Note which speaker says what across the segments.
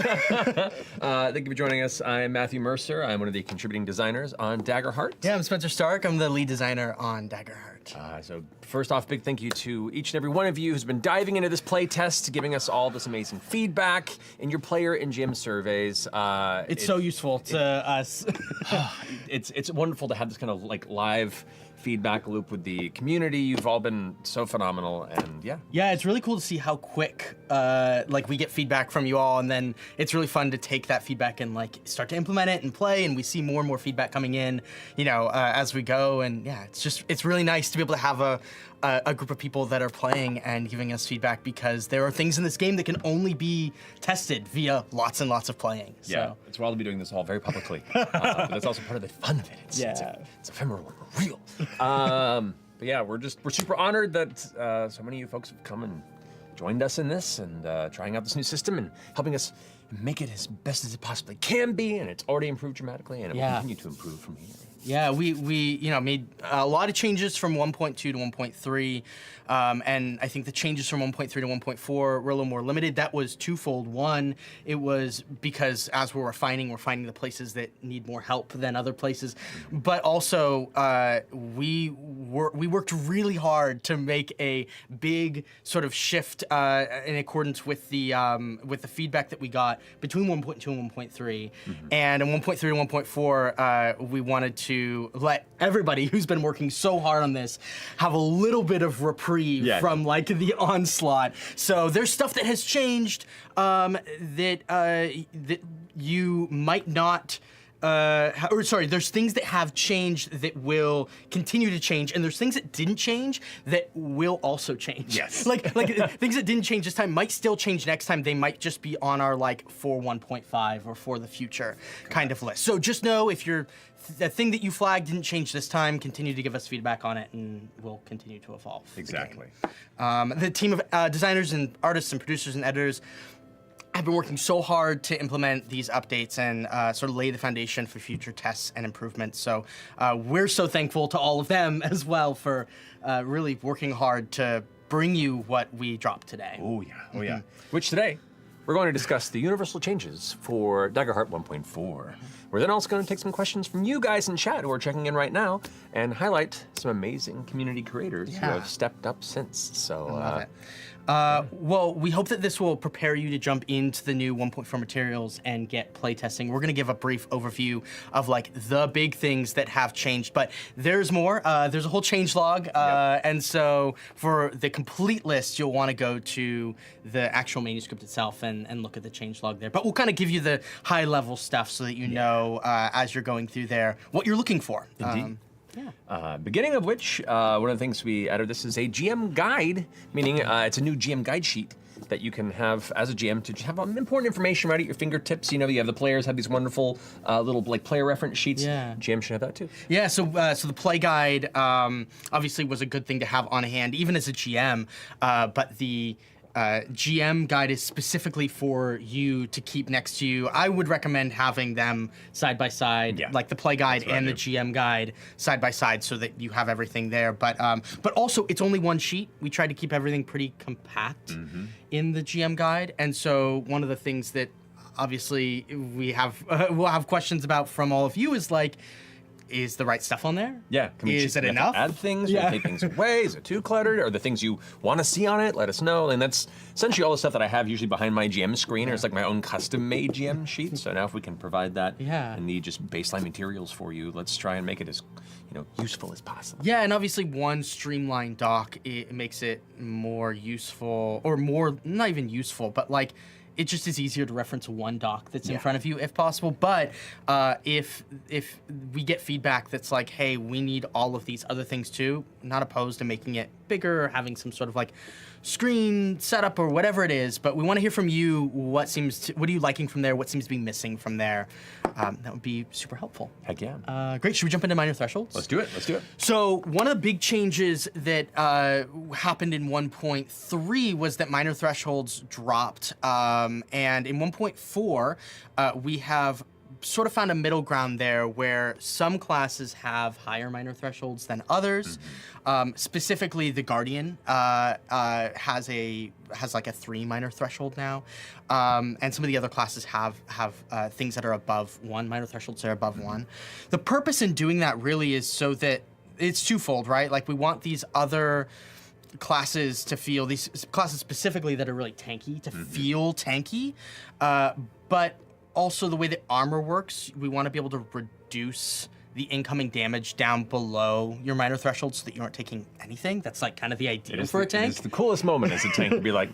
Speaker 1: Thank you for joining us. I'm Matthew Mercer. I'm one of the contributing designers on Daggerheart.
Speaker 2: Yeah, I'm Spenser Starke. I'm the lead designer on Daggerheart.
Speaker 1: So first off, big thank you to each and every one of you who's been diving into this playtest, giving us all this amazing feedback in your player and GM surveys.
Speaker 2: It's so useful to us.
Speaker 1: It's wonderful to have this kind of like live feedback loop with the community. You've all been so phenomenal, and yeah.
Speaker 2: Yeah, it's really cool to see how quick like we get feedback from you all, and then it's really fun to take that feedback and like start to implement it and play, and we see more and more feedback coming in, you know, as we go. And yeah, it's really nice to be able to have a group of people that are playing and giving us feedback, because there are things in this game that can only be tested via lots and lots of playing.
Speaker 1: Yeah,
Speaker 2: So.
Speaker 1: it's wild to be doing this all very publicly. But that's also part of the fun of it. It's ephemeral and real. But yeah, we're super honored that so many of you folks have come and joined us in this and trying out this new system and helping us make it as best as it possibly can be. And it's already improved dramatically, and it will continue to improve from here.
Speaker 2: Yeah, we you know made a lot of changes from 1.2 to 1.3, and I think the changes from 1.3 to 1.4 were a little more limited. That was twofold. One, it was because as we're finding the places that need more help than other places, but also we worked really hard to make a big sort of shift in accordance with the feedback that we got between 1.2 and 1.3, and in 1.3 to 1.4 we wanted to let everybody who's been working so hard on this have a little bit of reprieve from like the onslaught. So there's stuff that has changed that you might not. There's things that have changed that will continue to change, and there's things that didn't change that will also change.
Speaker 1: Yes.
Speaker 2: like things that didn't change this time might still change next time. They might just be on our like for 1.5 or for the future kind of list. So just know if the thing that you flagged didn't change this time, continue to give us feedback on it, and we'll continue to evolve.
Speaker 1: Exactly.
Speaker 2: The team of designers and artists and producers and editors have been working so hard to implement these updates and sort of lay the foundation for future tests and improvements. So we're so thankful to all of them as well for really working hard to bring you what we dropped today.
Speaker 1: Oh yeah. Which today, we're going to discuss the universal changes for Daggerheart 1.4. We're then also going to take some questions from you guys in chat who are checking in right now and highlight some amazing community creators who have stepped up since. So,
Speaker 2: I love it. Well, we hope that this will prepare you to jump into the new 1.4 materials and get playtesting. We're going to give a brief overview of like the big things that have changed, but there's more. There's a whole changelog, and so for the complete list, you'll want to go to the actual manuscript itself and look at the changelog there. But we'll kind of give you the high-level stuff so that you know as you're going through there what you're looking for.
Speaker 1: Indeed. Beginning of which, one of the things we added, this is a GM guide, meaning it's a new GM guide sheet that you can have as a GM to have important information right at your fingertips. You know, you have the players have these wonderful little like player reference sheets. Yeah. GM should have that too.
Speaker 2: Yeah, so the play guide obviously was a good thing to have on hand, even as a GM, but the GM guide is specifically for you to keep next to you. I would recommend having them side by side, like the play guide and the GM guide side by side, so that you have everything there. But also, it's only one sheet. We tried to keep everything pretty compact in the GM guide, and so one of the things that obviously we'll have questions about from all of you is like, is the right stuff on there?
Speaker 1: Yeah.
Speaker 2: Is it enough?
Speaker 1: Add things, or take things away? Is it too cluttered? Or the things you want to see on it? Let us know. And that's essentially all the stuff that I have usually behind my GM screen. It's like my own custom-made GM sheet. So now if we can provide that and the just baseline materials for you, let's try and make it as useful as possible.
Speaker 2: Yeah, and obviously one streamlined doc, it makes it more useful, or more, not even useful, but like, it just is easier to reference one doc that's in front of you if possible. But if we get feedback that's like, hey, we need all of these other things too, not opposed to making it bigger or having some sort of like screen setup or whatever it is, but we want to hear from you what are you liking from there, what seems to be missing from there. That would be super helpful.
Speaker 1: Heck yeah.
Speaker 2: Great, should we jump into minor thresholds?
Speaker 1: Let's do it.
Speaker 2: So one of the big changes that happened in 1.3 was that minor thresholds dropped, and in 1.4 we have sort of found a middle ground there where some classes have higher minor thresholds than others. Specifically, the Guardian has like a 3 minor threshold now, and some of the other classes have things that are above 1 minor thresholds. They're above 1. The purpose in doing that really is so that it's twofold, right? Like we want these other classes to feel, these classes specifically that are really tanky, to feel tanky, but also the way that armor works, we want to be able to reduce the incoming damage down below your minor threshold so that you aren't taking anything. That's like kind of the idea for a tank.
Speaker 1: It's the coolest moment as a tank to be like,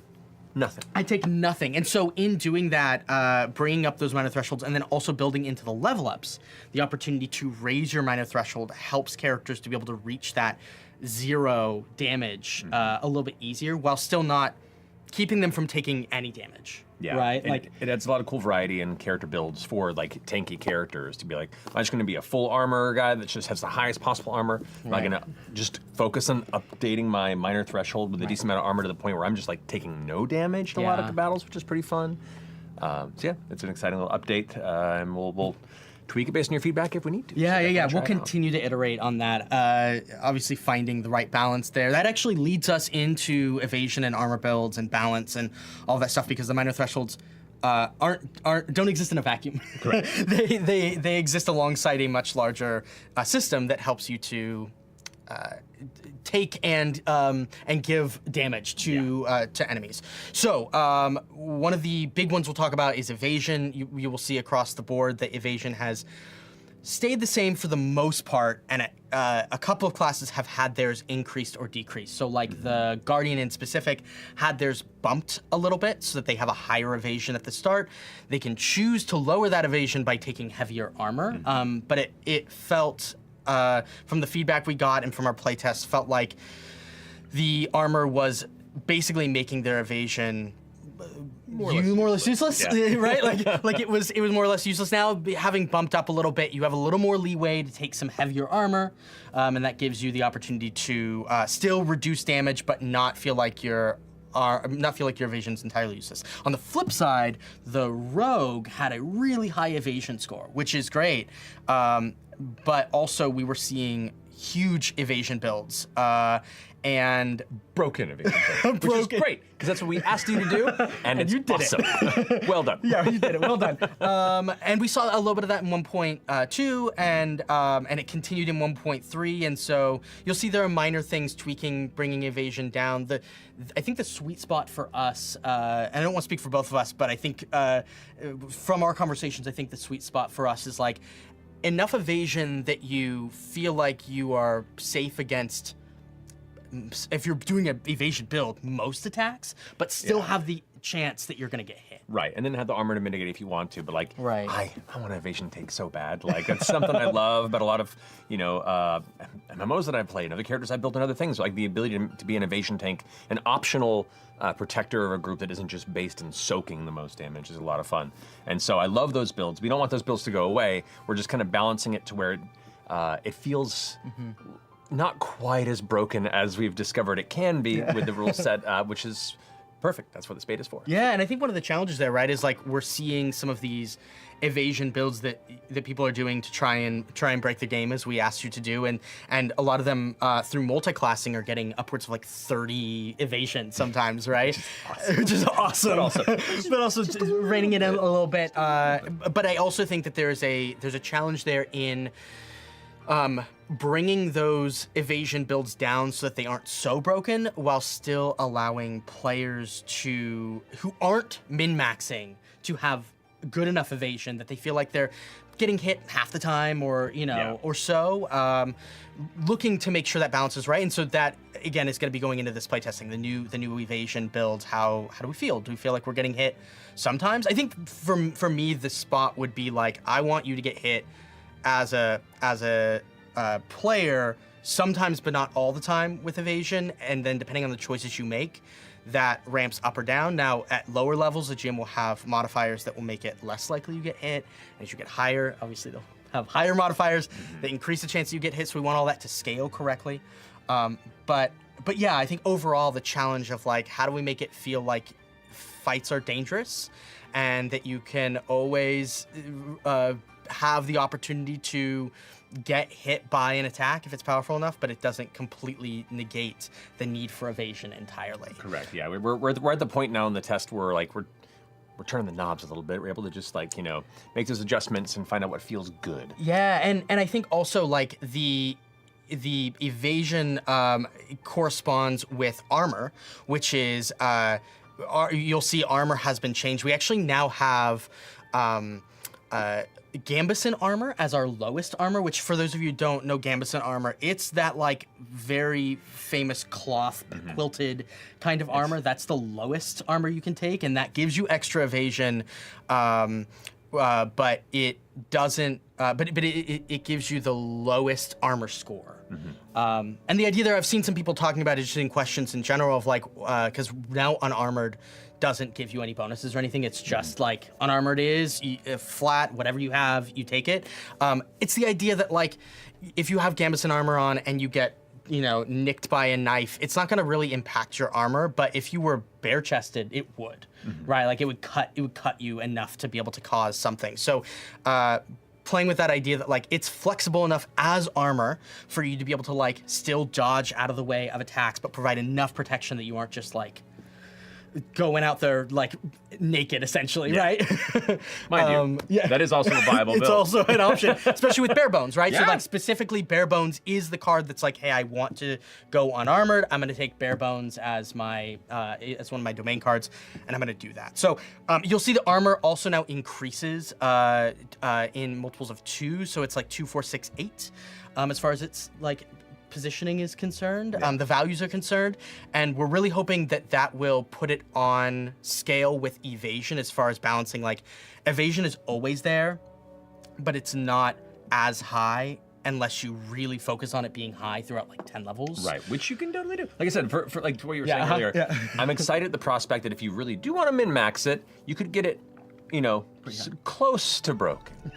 Speaker 1: nothing.
Speaker 2: I take nothing. And so in doing that, bringing up those minor thresholds and then also building into the level ups, the opportunity to raise your minor threshold helps characters to be able to reach that 0 damage a little bit easier while still not keeping them from taking any damage.
Speaker 1: Yeah,
Speaker 2: right.
Speaker 1: Like it adds a lot of cool variety in character builds for like tanky characters to be like, am I just going to be a full armor guy that just has the highest possible armor? Am I going to just focus on updating my minor threshold with a decent amount of armor to the point where I'm just like taking no damage in a lot of the battles, which is pretty fun. So yeah, it's an exciting little update, and we'll tweak it based on your feedback if we need to.
Speaker 2: Yeah. We'll continue to iterate on that. Obviously, finding the right balance there. That actually leads us into evasion and armor builds and balance and all that stuff because the minor thresholds don't exist in a vacuum.
Speaker 1: Correct.
Speaker 2: they exist alongside a much larger system that helps you to take and give damage to enemies. So one of the big ones we'll talk about is evasion. You will see across the board that evasion has stayed the same for the most part, and a couple of classes have had theirs increased or decreased. So like the Guardian in specific had theirs bumped a little bit so that they have a higher evasion at the start. They can choose to lower that evasion by taking heavier armor, but it felt from the feedback we got and from our playtests, felt like the armor was basically making their evasion more or less useless, right? Like it was more or less useless. Now, having bumped up a little bit, you have a little more leeway to take some heavier armor, and that gives you the opportunity to still reduce damage, but not feel like your evasion's entirely useless. On the flip side, the Rogue had a really high evasion score, which is great. But also we were seeing huge evasion builds and
Speaker 1: broken evasion builds, which is great because that's what we asked you to do, and it's
Speaker 2: you did
Speaker 1: awesome. Well done.
Speaker 2: Yeah, you did it. Well done. And we saw a little bit of that in 1.2, and it continued in 1.3. And so you'll see there are minor things tweaking, bringing evasion down. I think the sweet spot for us, and I don't want to speak for both of us, but I think from our conversations, I think the sweet spot for us is like enough evasion that you feel like you are safe against, if you're doing an evasion build, most attacks, but still have the chance that you're going to get hit.
Speaker 1: Right, and then have the armor to mitigate if you want to, but like,
Speaker 2: right.
Speaker 1: I want an evasion tank so bad. Like, that's something I love about a lot of, MMOs that I've played, and other characters I've built in other things, like the ability to be an evasion tank, an optional protector of a group that isn't just based in soaking the most damage is a lot of fun. And so I love those builds. We don't want those builds to go away. We're just kind of balancing it to where it feels not quite as broken as we've discovered it can be with the rule set, which is perfect. That's what the spade is for.
Speaker 2: Yeah, and I think one of the challenges there, right, is like we're seeing some of these evasion builds that people are doing to try and break the game as we asked you to do, and a lot of them through multi-classing are getting upwards of like 30 evasion sometimes, right? Which is awesome. But also just reining it in a little bit. But I also think that there's a challenge there in bringing those evasion builds down so that they aren't so broken while still allowing players who aren't min-maxing to have good enough evasion that they feel like they're getting hit half the time or so, looking to make sure that balance is right. And so that, again, is going to be going into this playtesting, the new evasion builds. How do we feel? Do we feel like we're getting hit sometimes? I think for me, the spot would be like, I want you to get hit as a player sometimes, but not all the time with evasion. And then depending on the choices you make, that ramps up or down. Now, at lower levels, the GM will have modifiers that will make it less likely you get hit. And as you get higher, obviously they'll have higher modifiers that increase the chance you get hit. So we want all that to scale correctly. But yeah, I think overall the challenge of like, how do we make it feel like fights are dangerous and that you can always have the opportunity to get hit by an attack if it's powerful enough, but it doesn't completely negate the need for evasion entirely.
Speaker 1: Correct. Yeah, we're at the point now in the test where like we're turning the knobs a little bit. We're able to just like, you know, make those adjustments and find out what feels good.
Speaker 2: Yeah, and I think also like the evasion corresponds with armor, which is you'll see armor has been changed. We actually now have Gambison armor as our lowest armor, which for those of you who don't know Gambison armor, it's that like very famous cloth quilted kind of armor. That's the lowest armor you can take, and that gives you extra evasion, but it doesn't. But it gives you the lowest armor score. And the idea there, I've seen some people talking about it just in questions in general of like, because now unarmored doesn't give you any bonuses or anything. It's just like unarmored is flat, whatever you have, you take it. It's the idea that like, if you have Gambison armor on and you get, you know, nicked by a knife, it's not going to really impact your armor. But if you were bare chested, it would, right? Like it would cut you enough to be able to cause something. So, playing with that idea that like it's flexible enough as armor for you to be able to like still dodge out of the way of attacks, but provide enough protection that you aren't just like going out there like naked, essentially, right?
Speaker 1: Mind you, that is also a viable build.
Speaker 2: It's also an option, especially with bare bones, right? So like specifically bare bones is the card that's like, hey, I want to go unarmored. I'm going to take bare bones as my as one of my domain cards, and I'm going to do that. So you'll see the armor also now increases in multiples of 2, so it's like 2, 4, 6, 8 as far as its like positioning is concerned, the values are concerned, and we're really hoping that that will put it on scale with evasion as far as balancing. Like evasion is always there, but it's not as high unless you really focus on it being high throughout like 10 levels.
Speaker 1: Right, which you can totally do. Like I said, for like what you were saying earlier, I'm excited at the prospect that if you really do want to min-max it, you could get it, you know, close to broken.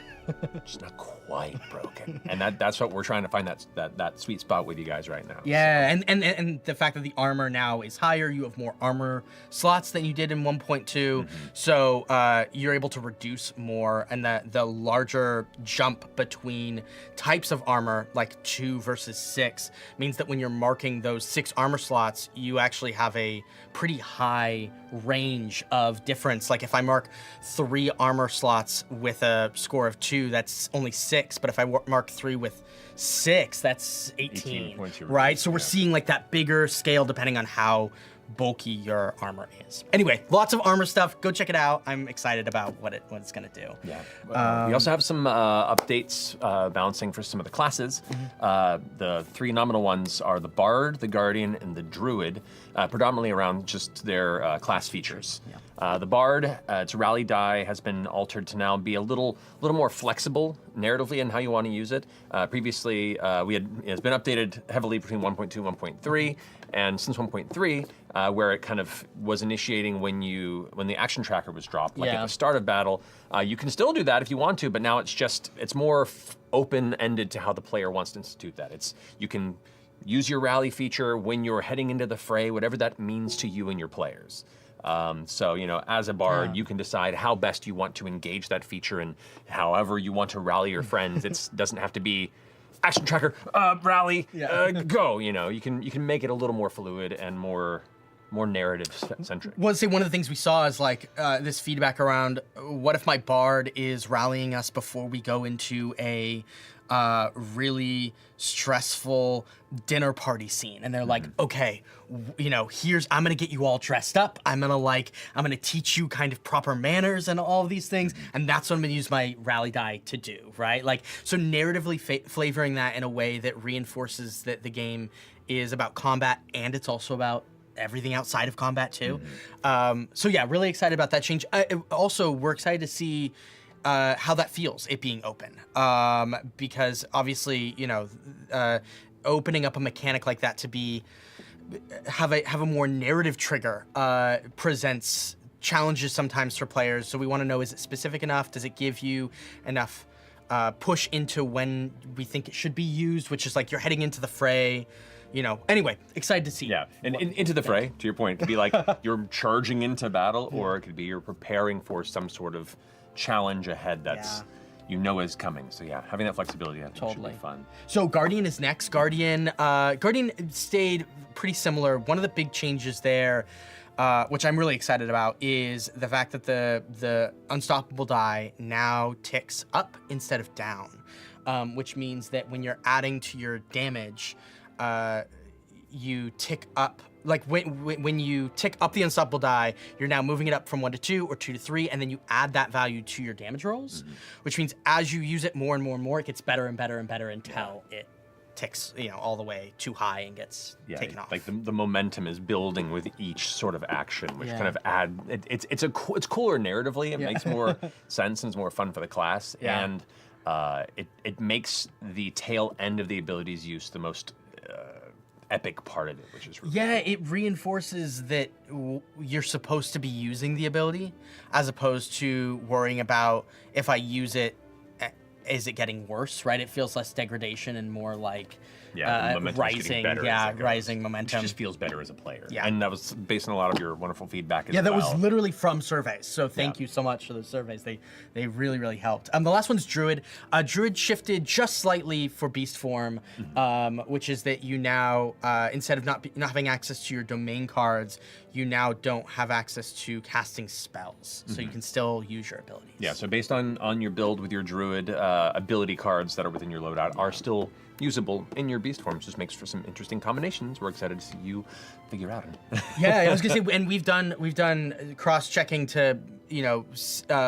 Speaker 1: Just not quite broken, and that's what we're trying to find, that sweet spot with you guys right now.
Speaker 2: Yeah, so. and the fact that the armor now is higher, you have more armor slots than you did in 1.2, so you're able to reduce more, and the larger jump between types of armor, like 2 versus 6, means that when you're marking those 6 armor slots, you actually have a pretty high range of difference. Like if I mark 3 armor slots with a score of 2, that's only 6, but if I mark 3 with 6, that's 18
Speaker 1: points,
Speaker 2: right? So we're seeing like that bigger scale depending on how bulky your armor is. Anyway, lots of armor stuff. Go check it out. I'm excited about what it's going to do.
Speaker 1: Yeah. We also have some updates balancing for some of the classes. The 3 nominal ones are the Bard, the Guardian, and the Druid, predominantly around just their class features. The Bard, its rally die has been altered to now be a little more flexible narratively in how you want to use it. Previously, it's been updated heavily between 1.2 and 1.3, and since 1.3, where it kind of was initiating when the action tracker was dropped, like at the start of battle, you can still do that if you want to, but now it's more open-ended to how the player wants to institute that. You can use your rally feature when you're heading into the fray, whatever that means to you and your players. So, you know, as a bard, you can decide how best you want to engage that feature and however you want to rally your friends. It doesn't have to be action tracker, rally, go. You know, you can make it a little more fluid and more narrative centric.
Speaker 2: Well, say one of the things we saw is like this feedback around what if my bard is rallying us before we go into a really stressful dinner party scene, and they're like, okay, you know, I'm gonna get you all dressed up. I'm gonna teach you kind of proper manners and all of these things, and that's what I'm gonna use my rally die to do, right? Like, so narratively flavoring that in a way that reinforces that the game is about combat and it's also about everything outside of combat too. So yeah, really excited about that change. Also, we're excited to see how that feels, it being open, because obviously, you know, opening up a mechanic like that to have a more narrative trigger presents challenges sometimes for players. So we want to know, is it specific enough? Does it give you enough push into when we think it should be used, which is like you're heading into the fray. You know, anyway, excited to see.
Speaker 1: Yeah, and into the fray, to your point, it could be like you're charging into battle, or it could be you're preparing for some sort of challenge ahead that's you know is coming. So yeah, having that flexibility I think should be fun.
Speaker 2: So Guardian is next. Guardian stayed pretty similar. One of the big changes there, which I'm really excited about, is the fact that the unstoppable die now ticks up instead of down, which means that when you're adding to your damage, you tick up. Like when you tick up the unstoppable die, you're now moving it up from 1 to 2 or 2 to 3, and then you add that value to your damage rolls, which means as you use it more and more and more, it gets better and better and better until it ticks, all the way too high and gets taken off.
Speaker 1: Like the momentum is building with each sort of action, which kind of it's cooler narratively. It makes more sense and it's more fun for the class, and it makes the tail end of the abilities use the most epic part of it, which is really cool.
Speaker 2: It reinforces that you're supposed to be using the ability, as opposed to worrying about if I use it, is it getting worse, right? It feels less degradation and more like rising, rising momentum.
Speaker 1: It just feels better as a player.
Speaker 2: Yeah.
Speaker 1: And that was based on a lot of your wonderful feedback as well.
Speaker 2: Yeah, that was literally from surveys. So thank you so much for those surveys. They really, really helped. The last one's Druid. Druid shifted just slightly for beast form, which is that you now, instead of not having access to your domain cards, you now don't have access to casting spells. So you can still use your abilities.
Speaker 1: Yeah, so based on your build with your Druid, ability cards that are within your loadout are still usable in your beast forms. Just makes for some interesting combinations. We're excited to see you figure out.
Speaker 2: Yeah, I was gonna say, and we've done cross-checking to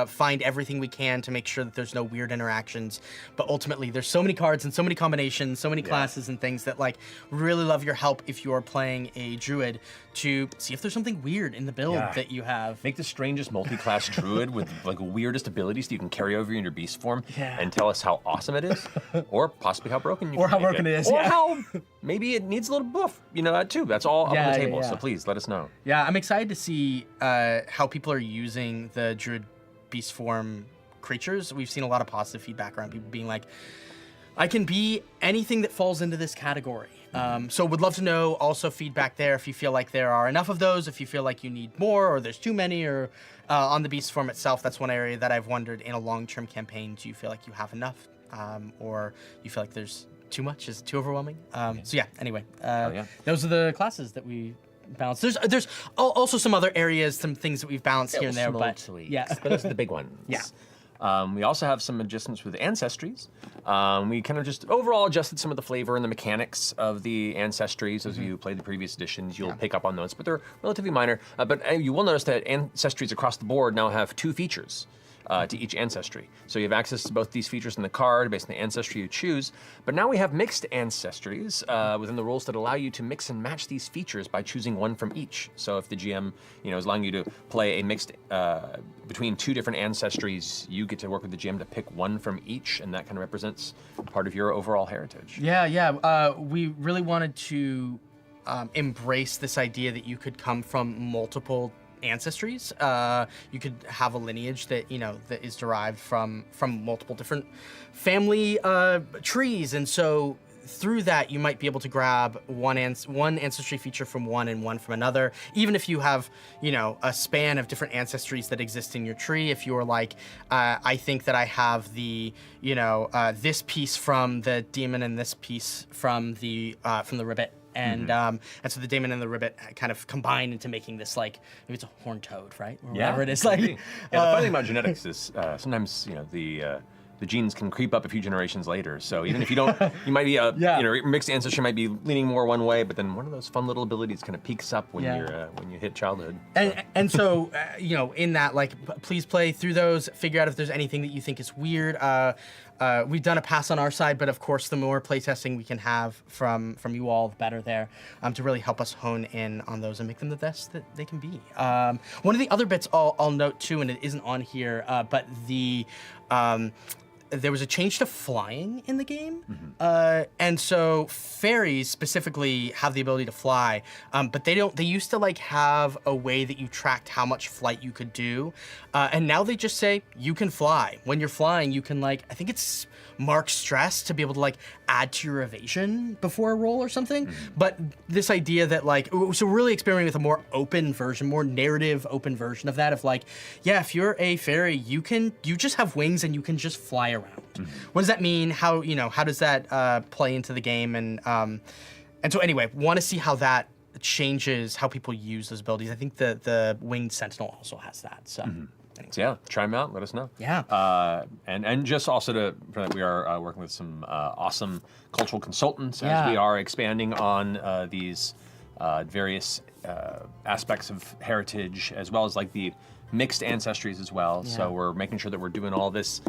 Speaker 2: find everything we can to make sure that there's no weird interactions. But ultimately, there's so many cards and so many combinations, so many classes and things that really love your help if you're playing a Druid to see if there's something weird in the build that you have.
Speaker 1: Make the strangest multi-class Druid with weirdest abilities that you can carry over in your beast form and tell us how awesome it is, or possibly how broken you can make it. Or how maybe it needs a little buff. Too. That's all up on the table. So please let us know.
Speaker 2: Yeah, I'm excited to see how people are using the Druid beast form creatures. We've seen a lot of positive feedback around people being like, I can be anything that falls into this category. So would love to know also feedback there if you feel like there are enough of those, if you feel like you need more or there's too many, or on the beast form itself. That's one area that I've wondered in a long-term campaign. Do you feel like you have enough, or you feel like there's too much? Is it too overwhelming? So yeah, anyway, those are the classes that we balanced. There's also some other areas, some things that we've balanced here and there, but
Speaker 1: but those are the big ones. We also have some adjustments with ancestries. We kind of just overall adjusted some of the flavor and the mechanics of the ancestries. As you play the previous editions, you'll pick up on those, but they're relatively minor. But you will notice that ancestries across the board now have 2 features to each ancestry. So you have access to both these features in the card based on the ancestry you choose. But now we have mixed ancestries within the rules that allow you to mix and match these features by choosing one from each. So if the GM is allowing you to play a mixed between 2 different ancestries, you get to work with the GM to pick one from each, and that kind of represents part of your overall heritage.
Speaker 2: We really wanted to embrace this idea that you could come from multiple ancestries. You could have a lineage that that is derived from multiple different family trees, and so through that you might be able to grab one ancestry feature from one and one from another, even if you have a span of different ancestries that exist in your tree. If you're like, I think that I have the this piece from the demon and this piece from the ribbit. And so the daemon and the ribbit kind of combine into making this, maybe it's a horned toad, right? Or whatever it is.
Speaker 1: The funny thing about genetics is sometimes the genes can creep up a few generations later. So even if you don't, you might be mixed ancestry might be leaning more one way, but then one of those fun little abilities kind of peaks up when you hit childhood.
Speaker 2: And so in that, please play through those, figure out if there's anything that you think is weird. We've done a pass on our side, but of course, the more playtesting we can have from you all, the better there, to really help us hone in on those and make them the best that they can be. One of the other bits I'll note too, and it isn't on here, but there was a change to flying in the game. And so fairies specifically have the ability to fly, but they used to have a way that you tracked how much flight you could do. And now they just say you can fly. When you're flying, you can I think it's mark stress to be able to like add to your evasion before a roll or something. But this idea that like, so we're really experimenting with a more open version, more narrative open version of that, of like, yeah, if you're a fairy, you just have wings and you can just fly around. What does that mean? How does that play into the game? And so anyway, want to see how that changes how people use those abilities. I think the Winged Sentinel also has that. So,
Speaker 1: So yeah, try them out. Let us know.
Speaker 2: Yeah.
Speaker 1: And just also we are working with some awesome cultural consultants as we are expanding on these various aspects of heritage, as well as like the mixed ancestries as well. Yeah. So we're making sure that we're doing all this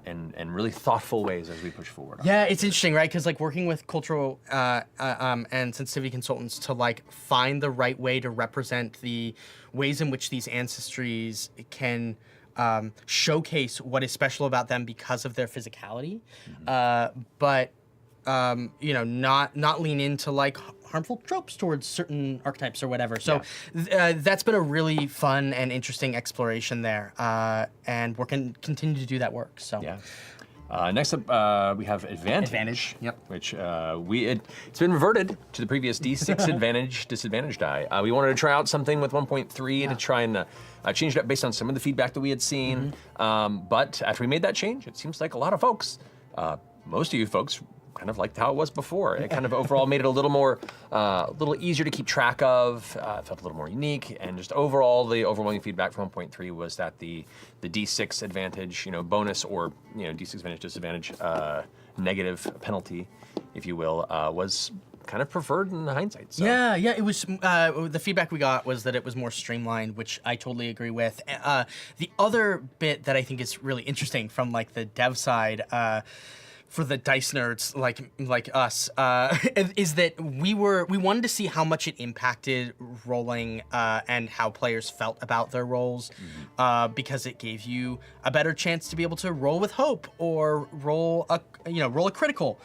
Speaker 1: in really thoughtful ways as we push forward.
Speaker 2: Yeah, it's interesting, right? Because like working with cultural and sensitivity consultants to like find the right way to represent the ways in which these ancestries can showcase what is special about them because of their physicality, but not lean into like harmful tropes towards certain archetypes or whatever. So that's been a really fun and interesting exploration there, and we're going to continue to do that work. So
Speaker 1: next up, we have Advantage.
Speaker 2: Yep.
Speaker 1: Which it's been reverted to the previous D6 advantage disadvantage die. We wanted to try out something with 1.3 to try and change it up based on some of the feedback that we had seen. But after we made that change, it seems like a lot of folks, most of you folks, kind of liked how it was before. It kind of overall made it a little more, a little easier to keep track of. Felt a little more unique, and just overall, the overwhelming feedback from 1.3 was that the D6 advantage, bonus or D6 advantage disadvantage negative penalty, if you will, was kind of preferred in hindsight. So.
Speaker 2: Yeah, it was. The feedback we got was that it was more streamlined, which I totally agree with. The other bit that I think is really interesting from like the dev side. For the dice nerds like us, is that we wanted to see how much it impacted rolling and how players felt about their rolls, because it gave you a better chance to be able to roll with hope or roll a critical.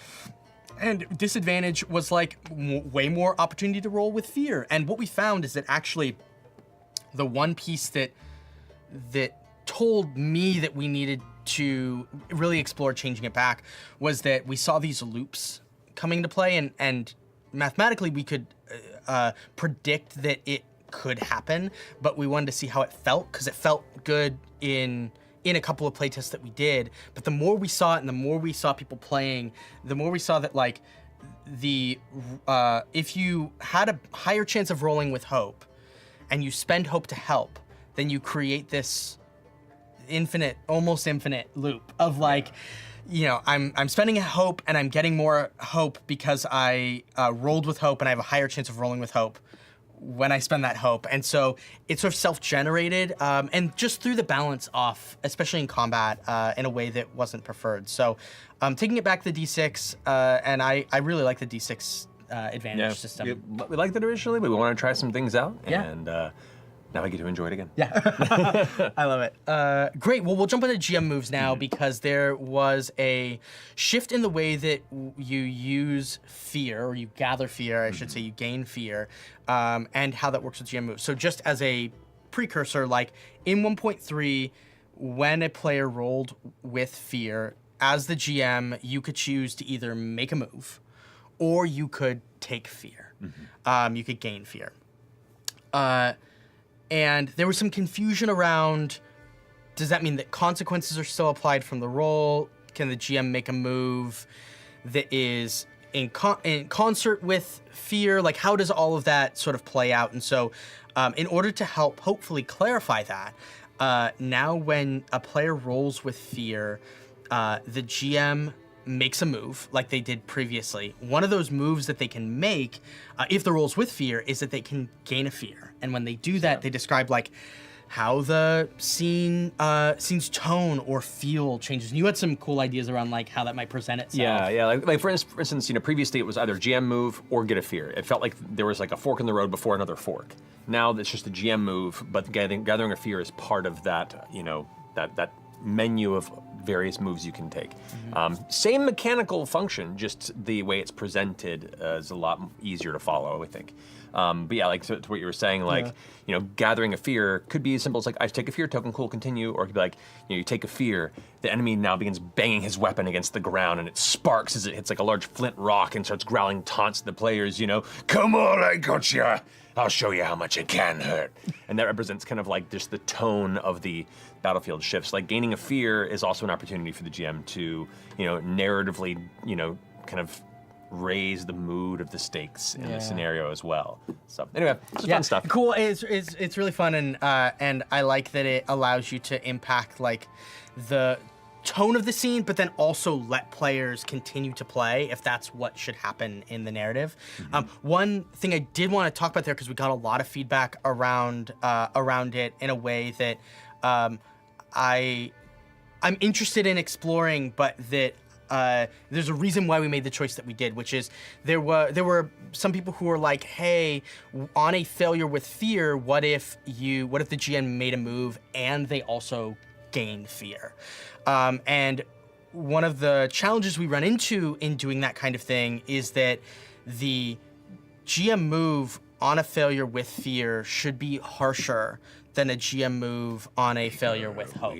Speaker 2: And disadvantage was like way more opportunity to roll with fear. And what we found is that actually the one piece that told me that we needed to really explore changing it back was that we saw these loops coming into play, and mathematically we could predict that it could happen, but we wanted to see how it felt, because it felt good in a couple of playtests that we did. But the more we saw it and the more we saw people playing, the more we saw that like if you had a higher chance of rolling with hope and you spend hope to help, then you create this almost infinite loop of like, I'm spending a hope and I'm getting more hope because I rolled with hope, and I have a higher chance of rolling with hope when I spend that hope. And so it's sort of self-generated, and just threw the balance off, especially in combat, in a way that wasn't preferred. So taking it back to the D6, and I really like the D6 advantage system.
Speaker 1: We liked it originally, but we want to try some things out.
Speaker 2: Yeah.
Speaker 1: And now I get to enjoy it again.
Speaker 2: Yeah, I love it. Great. Well, we'll jump into GM moves now, because there was a shift in the way that you use fear, or you gather fear, I should say, you gain fear, and how that works with GM moves. So just as a precursor, like in 1.3, when a player rolled with fear, as the GM, you could choose to either make a move, or you could take fear. You could gain fear. And there was some confusion around, does that mean that consequences are still applied from the roll? Can the GM make a move that is in concert with fear? Like, how does all of that sort of play out? And so in order to help hopefully clarify that, now when a player rolls with fear, the GM makes a move like they did previously. One of those moves that they can make, if the roll's with fear, is that they can gain a fear. And when they do that, they describe like how the scene's tone or feel changes. And you had some cool ideas around like how that might present itself.
Speaker 1: Yeah. Like for instance, previously it was either GM move or get a fear. It felt like there was like a fork in the road before another fork. Now it's just a GM move, but gathering a fear is part of that, that menu of various moves you can take. Same mechanical function, just the way it's presented is a lot easier to follow, I think. But yeah, like to what you were saying, like, you know, gathering a fear could be as simple as like, I take a fear token, cool, continue, or it could be like, you know, you take a fear, the enemy now begins banging his weapon against the ground and it sparks as it hits like a large flint rock and starts growling taunts to the players, you know, come on, I got ya. I'll show you how much it can hurt. And that represents kind of like just the tone of the battlefield shifts. Like gaining a fear is also an opportunity for the GM to, you know, narratively, you know, kind of raise the mood of the stakes in the scenario as well. So anyway, it's fun stuff.
Speaker 2: Cool. It's really fun, and I like that it allows you to impact like the tone of the scene, but then also let players continue to play if that's what should happen in the narrative. One thing I did want to talk about there, because we got a lot of feedback around it in a way that I'm interested in exploring, but that there's a reason why we made the choice that we did, which is there were some people who were like, hey, on a failure with fear, what if the GM made a move and they also gain fear? And one of the challenges we run into in doing that kind of thing is that the GM move on a failure with fear should be harsher than a GM move on a failure with hope.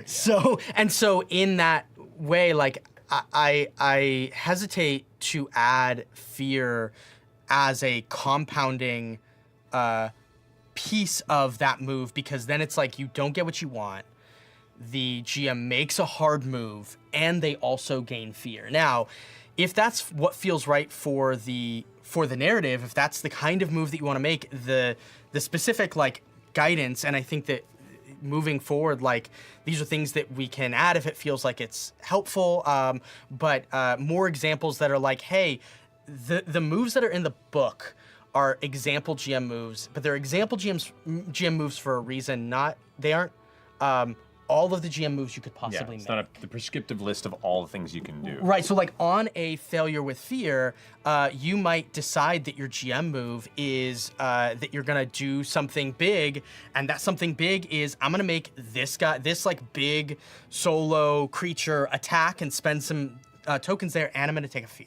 Speaker 2: So in that way, like, I hesitate to add fear as a compounding piece of that move, because then it's like you don't get what you want. The GM makes a hard move and they also gain fear. Now, if that's what feels right for the narrative, if that's the kind of move that you want to make, the specific like guidance, and I think that moving forward, like, these are things that we can add if it feels like it's helpful, but more examples that are like, hey, the moves that are in the book are example GM moves, but they're example GM moves for a reason. They aren't all of the GM moves you could possibly make.
Speaker 1: It's not the prescriptive list of all the things you can do.
Speaker 2: Right, so like on a failure with fear, you might decide that your GM move is that you're gonna do something big, and that something big is, I'm gonna make this like big solo creature attack and spend some tokens there, and I'm gonna take a fear.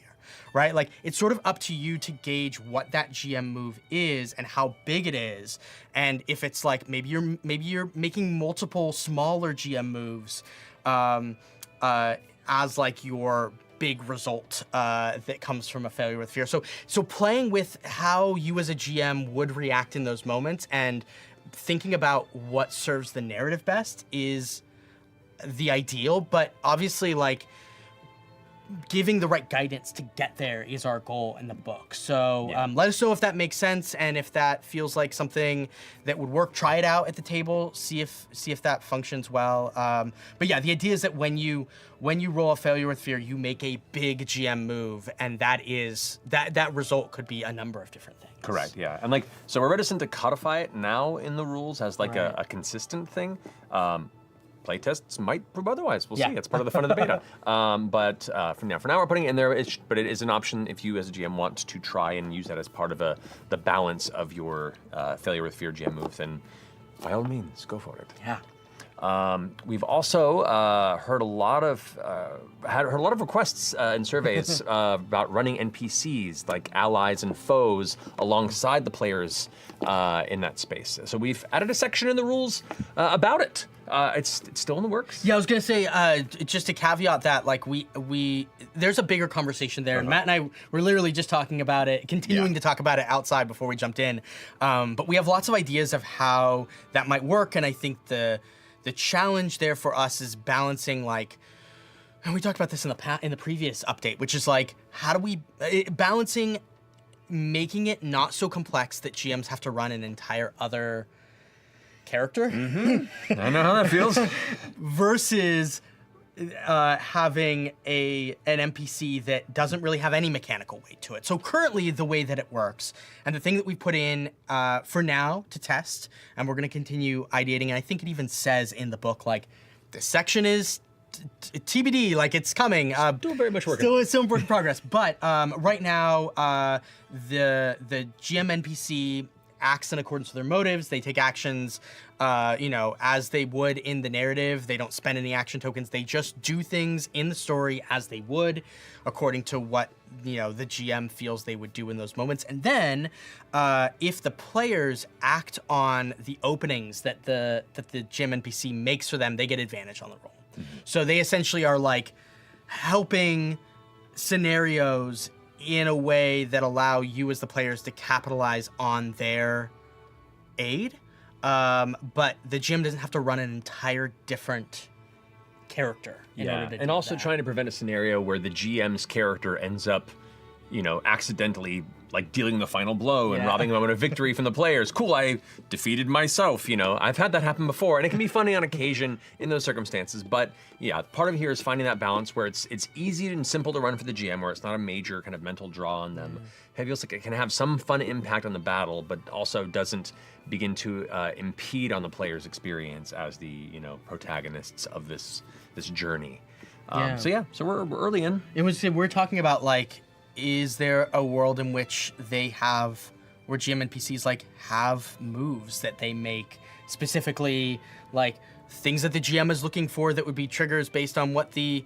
Speaker 2: Right? Like, it's sort of up to you to gauge what that GM move is and how big it is. And if it's like, maybe you're making multiple smaller GM moves as like your big result that comes from a failure with fear. So playing with how you as a GM would react in those moments and thinking about what serves the narrative best is the ideal, but obviously, like, giving the right guidance to get there is our goal in the book. So let us know if that makes sense, and if that feels like something that would work. Try it out at the table, see if that functions well. But yeah, the idea is that when you roll a failure with fear, you make a big GM move, and that result could be a number of different things.
Speaker 1: Correct. Yeah, and like, so we're reticent to codify it now in the rules as like a consistent thing. Playtests might prove otherwise. We'll see. It's part of the fun of the beta. But for now, we're putting it in there. But it is an option if you, as a GM, want to try and use that as part of the balance of your failure with fear GM move. Then, by all means, go for it.
Speaker 2: Yeah.
Speaker 1: We've also heard a lot of requests and surveys about running NPCs, like allies and foes, alongside the players in that space. So we've added a section in the rules about it. It's still in the works.
Speaker 2: Yeah, I was gonna say, just to caveat that, like, we there's a bigger conversation there, and Matt and I were literally just talking about it, continuing to talk about it outside before we jumped in. But we have lots of ideas of how that might work, and I think the challenge there for us is balancing, like, and we talked about this in the previous update, which is like, how do we balancing making it not so complex that GMs have to run an entire other character.
Speaker 1: I know how that feels.
Speaker 2: Versus having an NPC that doesn't really have any mechanical weight to it. So currently, the way that it works, and the thing that we put in for now to test, and we're going to continue ideating, and I think it even says in the book, like, this section is TBD, like, it's coming.
Speaker 1: Still very much working.
Speaker 2: Still in work in progress. But right now, the GM NPC acts in accordance with their motives. They take actions, as they would in the narrative. They don't spend any action tokens. They just do things in the story as they would, according to what the GM feels they would do in those moments. And then, if the players act on the openings that the GM NPC makes for them, they get advantage on the roll. Mm-hmm. So they essentially are like helping scenarios in a way that allow you as the players to capitalize on their aid. But the GM doesn't have to run an entire different character in order to do
Speaker 1: and also
Speaker 2: that.
Speaker 1: trying to prevent a scenario where the GM's character ends up, accidentally like dealing the final blow and robbing a moment of victory from the players. Cool, I defeated myself. I've had that happen before, and it can be funny on occasion in those circumstances. But yeah, part of here is finding that balance where it's easy and simple to run for the GM, where it's not a major kind of mental draw on them. It feels like it can have some fun impact on the battle, but also doesn't begin to impede on the player's experience as the protagonists of this journey. So we're early in.
Speaker 2: We're talking about like, is there a world in which where GM NPCs like have moves that they make specifically, like things that the GM is looking for that would be triggers based on what that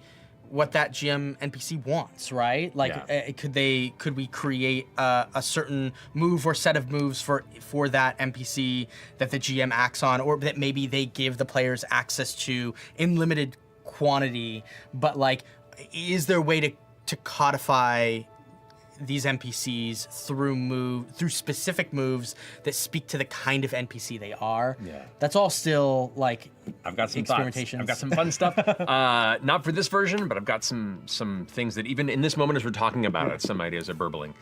Speaker 2: GM NPC wants, right? Like, could we create a certain move or set of moves for that NPC that the GM acts on, or that maybe they give the players access to in limited quantity? But like, is there a way to codify these NPCs through specific moves that speak to the kind of NPC they are?
Speaker 1: Yeah.
Speaker 2: That's all still like
Speaker 1: I've got some
Speaker 2: experimentations.
Speaker 1: I've got some fun stuff. Not for this version, but I've got some things that even in this moment as we're talking about it, some ideas are burbling.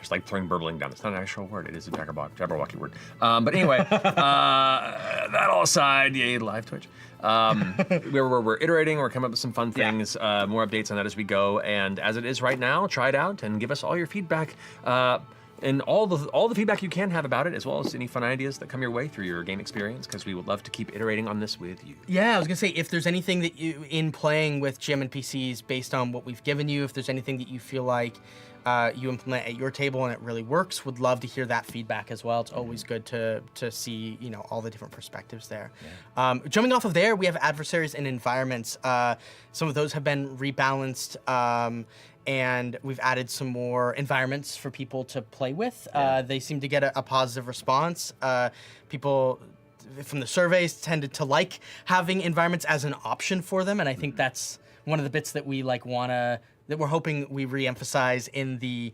Speaker 1: It's like throwing burbling down. It's not an actual word. It is a Jabberwocky word. But anyway, that all aside, yay, live Twitch. We're iterating. We're coming up with some fun things. More updates on that as we go. And as it is right now, try it out and give us all your feedback. And all the feedback you can have about it, as well as any fun ideas that come your way through your game experience, because we would love to keep iterating on this with you.
Speaker 2: Yeah, I was gonna say, if there's anything that you, in playing with GM NPCs based on what we've given you, if there's anything that you feel like you implement at your table and it really works, would love to hear that feedback as well. It's always good to see all the different perspectives there. Yeah. Jumping off of there, we have adversaries and environments. Some of those have been rebalanced. And we've added some more environments for people to play with. They seem to get a positive response. People from the surveys tended to like having environments as an option for them, and I think that's one of the bits that we that we're hoping we re-emphasize in the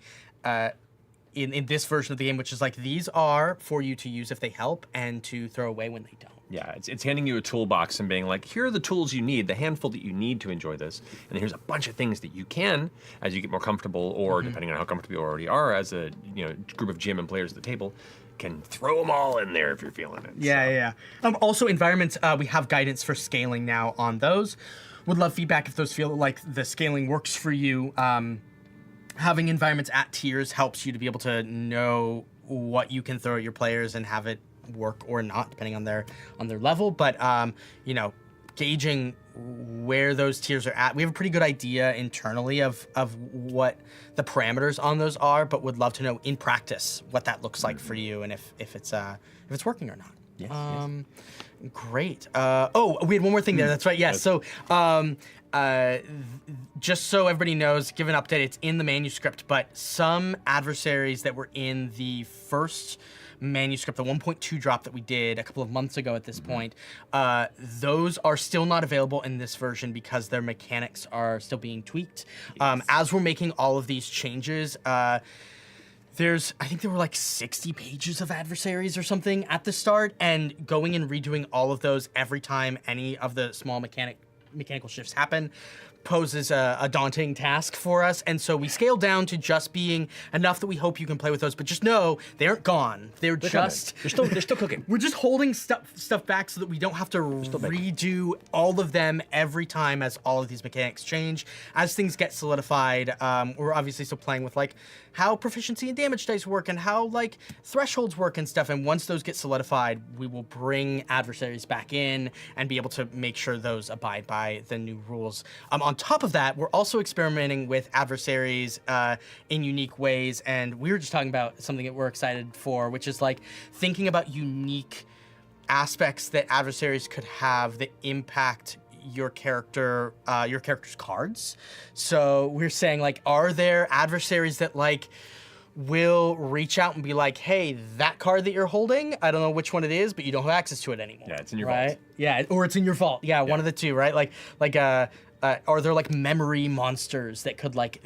Speaker 2: in this version of the game, which is like, these are for you to use if they help and to throw away when they don't.
Speaker 1: Yeah, it's handing you a toolbox and being like, here are the tools you need, the handful that you need to enjoy this, and here's a bunch of things that you can, as you get more comfortable, or depending on how comfortable you already are as a group of GM and players at the table, can throw them all in there if you're feeling it.
Speaker 2: Yeah. Also, environments, we have guidance for scaling now on those. Would love feedback if those feel like the scaling works for you. Having environments at tiers helps you to be able to know what you can throw at your players and have it work or not, depending on their level. But gauging where those tiers are at, we have a pretty good idea internally of what the parameters on those are, but would love to know in practice what that looks like for you, and if it's working or not.
Speaker 1: Yes.
Speaker 2: Great. We had one more thing there. That's right. Yes. So, just so everybody knows, give an update. It's in the manuscript, but some adversaries that were in the first manuscript, the 1.2 drop that we did a couple of months ago at this point, those are still not available in this version because their mechanics are still being tweaked. Yes. As we're making all of these changes, I think there were like 60 pages of adversaries or something at the start, and going and redoing all of those every time any of the small mechanical shifts happen poses a daunting task for us, and so we scaled down to just being enough that we hope you can play with those, but just know they aren't gone. They're still cooking. We're just holding stuff back so that we don't have to redo all of them every time as all of these mechanics change. As things get solidified, we're obviously still playing with like how proficiency and damage dice work and how like thresholds work and stuff, and once those get solidified, we will bring adversaries back in and be able to make sure those abide by the new rules. On on top of that, we're also experimenting with adversaries in unique ways. And we were just talking about something that we're excited for, which is like thinking about unique aspects that adversaries could have that impact your character's cards. So we're saying, like, are there adversaries that like will reach out and be like, hey, that card that you're holding, I don't know which one it is, but you don't have access to it anymore.
Speaker 1: Yeah, it's in your
Speaker 2: right?
Speaker 1: vault.
Speaker 2: Yeah, or it's in your vault. Yeah, one of the two, right? Are there like memory monsters that could like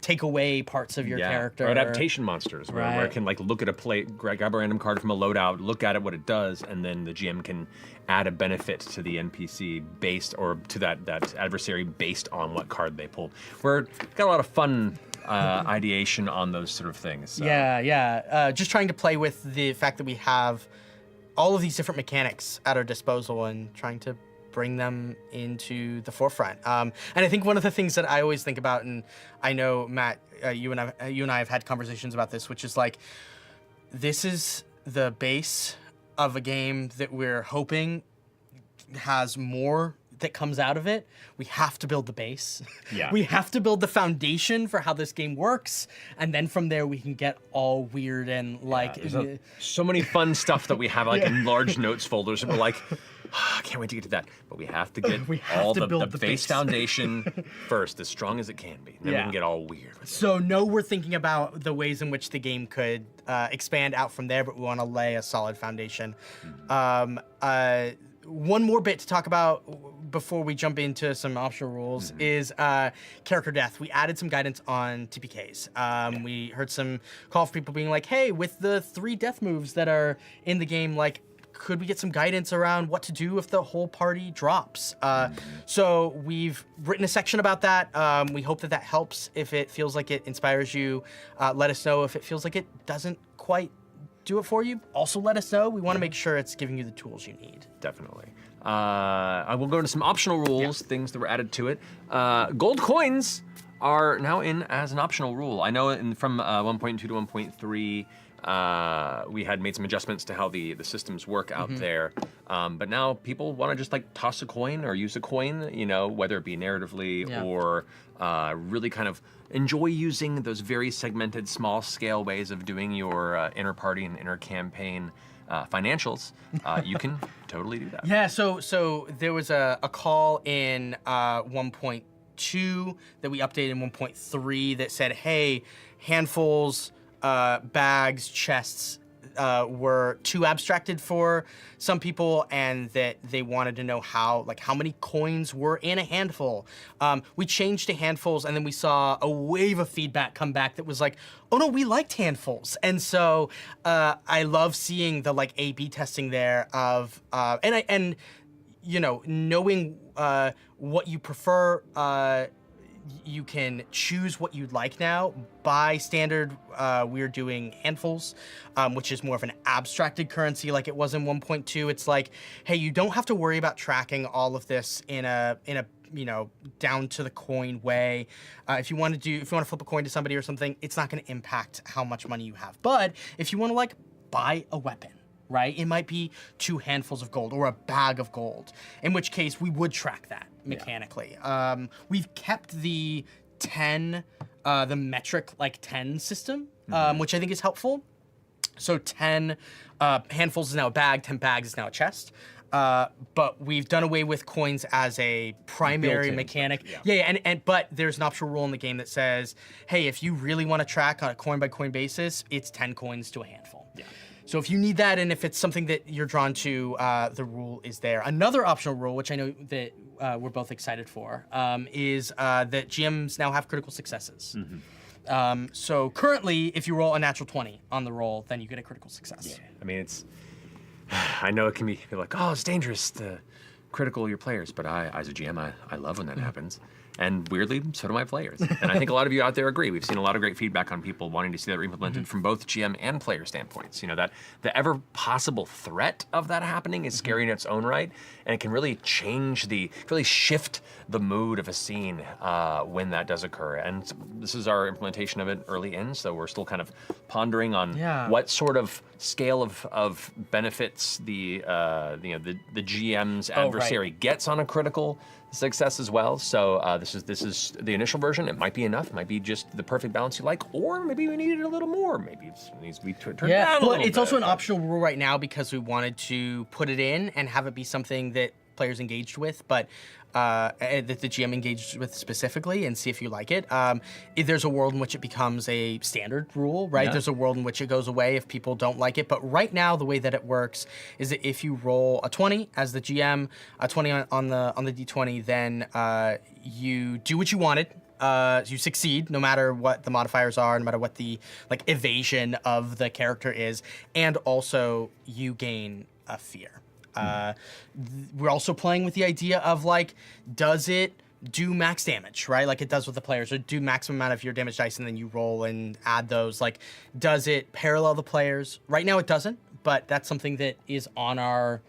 Speaker 2: take away parts of your character?
Speaker 1: Or adaptation monsters, where it can like look at a grab a random card from a loadout, look at it, what it does, and then the GM can add a benefit to the NPC based, or to that adversary based on what card they pulled. We're got a lot of fun ideation on those sort of things. So.
Speaker 2: Yeah. Just trying to play with the fact that we have all of these different mechanics at our disposal and trying to bring them into the forefront. And I think one of the things that I always think about, and I know, Matt, you and I have had conversations about this, which is like, this is the base of a game that we're hoping has more that comes out of it. We have to build the base.
Speaker 1: Yeah.
Speaker 2: We have to build the foundation for how this game works, and then from there we can get all weird and like.
Speaker 1: So many fun stuff that we have like in large notes folders, and we're like, I can't wait to get to that. But we have to get all the base foundation first, as strong as it can be. And then we can get all weird.
Speaker 2: So we're thinking about the ways in which the game could expand out from there, but we want to lay a solid foundation. One more bit to talk about before we jump into some optional rules is character death. We added some guidance on TPKs. We heard some call for people being like, hey, with the 3 death moves that are in the game, like, could we get some guidance around what to do if the whole party drops? So we've written a section about that. We hope that helps. If it feels like it inspires you, let us know. If it feels like it doesn't quite do it for you, also let us know. We want to make sure it's giving you the tools you need. Definitely.
Speaker 1: I will go into some optional rules, things that were added to it. Gold coins are now in as an optional rule. I know from 1.2 to 1.3, we had made some adjustments to how the systems work out there. But now people want to just like toss a coin or use a coin, whether it be narratively or really kind of enjoy using those very segmented, small-scale ways of doing your inter-party and inter-campaign financials. You can totally do that.
Speaker 2: Yeah, so there was a call in 1.2 that we updated in 1.3 that said, hey, handfuls, bags, chests were too abstracted for some people, and that they wanted to know how many coins were in a handful. We changed to handfuls, and then we saw a wave of feedback come back that was like, oh no, we liked handfuls. And so I love seeing the A/B testing there of knowing what you prefer. You can choose what you'd like now. By standard, we're doing handfuls, which is more of an abstracted currency like it was in 1.2. It's like, hey, you don't have to worry about tracking all of this in a down to the coin way. If you want to flip a coin to somebody or something, it's not going to impact how much money you have. But if you want to buy a weapon, right? It might be 2 handfuls of gold or a bag of gold, in which case we would track that mechanically. We've kept the 10, the metric 10 system, which I think is helpful. So 10 handfuls is now a bag, 10 bags is now a chest. But we've done away with coins as a primary mechanic. But there's an optional rule in the game that says, hey, if you really want to track on a coin by coin basis, it's 10 coins to a handful. Yeah. So if you need that, and if it's something that you're drawn to, the rule is there. Another optional rule, which I know that we're both excited for, is that GMs now have critical successes. So currently, if you roll a natural 20 on the roll, then you get a critical success.
Speaker 1: Yeah. I mean, I know it can be like, oh, it's dangerous to critical your players, but I, as a GM, I love when that happens. And weirdly, so do my players. And I think a lot of you out there agree. We've seen a lot of great feedback on people wanting to see that implemented from both GM and player standpoints. That the ever possible threat of that happening is scary in its own right, and it can really really shift the mood of a scene when that does occur. And this is our implementation of it early in, so we're still kind of pondering on what sort of scale of benefits the GM's adversary gets on a critical success as well. So this is the initial version. It might be enough. It might be just the perfect balance you like, or maybe we needed a little more. Maybe it needs to be turned down a little bit.
Speaker 2: It's also an optional rule right now because we wanted to put it in and have it be something that players engaged with, but that the GM engaged with specifically, and see if you like it. If there's a world in which it becomes a standard rule, right?
Speaker 1: Yeah.
Speaker 2: There's a world in which it goes away if people don't like it. But right now, the way that it works is that if you roll a 20 as the GM, a 20 on the D20, then you do what you wanted. You succeed no matter what the modifiers are, no matter what the evasion of the character is, and also you gain a fear. We're also playing with the idea of does it do max damage, right? Like it does with the players, or do maximum amount of your damage dice and then you roll and add those. Does it parallel the players? Right now it doesn't, but that's something that is on our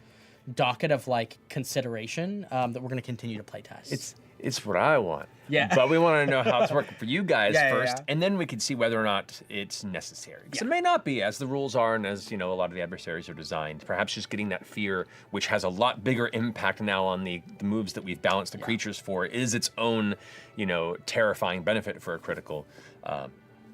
Speaker 2: docket of consideration that we're going to continue to play test.
Speaker 1: It's what I want.
Speaker 2: Yeah.
Speaker 1: But we want to know how it's working for you guys first,
Speaker 2: yeah.
Speaker 1: and then we can see whether or not it's necessary. Because it may not be, as the rules are and as a lot of the adversaries are designed. Perhaps just getting that fear, which has a lot bigger impact now on the moves that we've balanced the creatures for, is its own, terrifying benefit for a critical.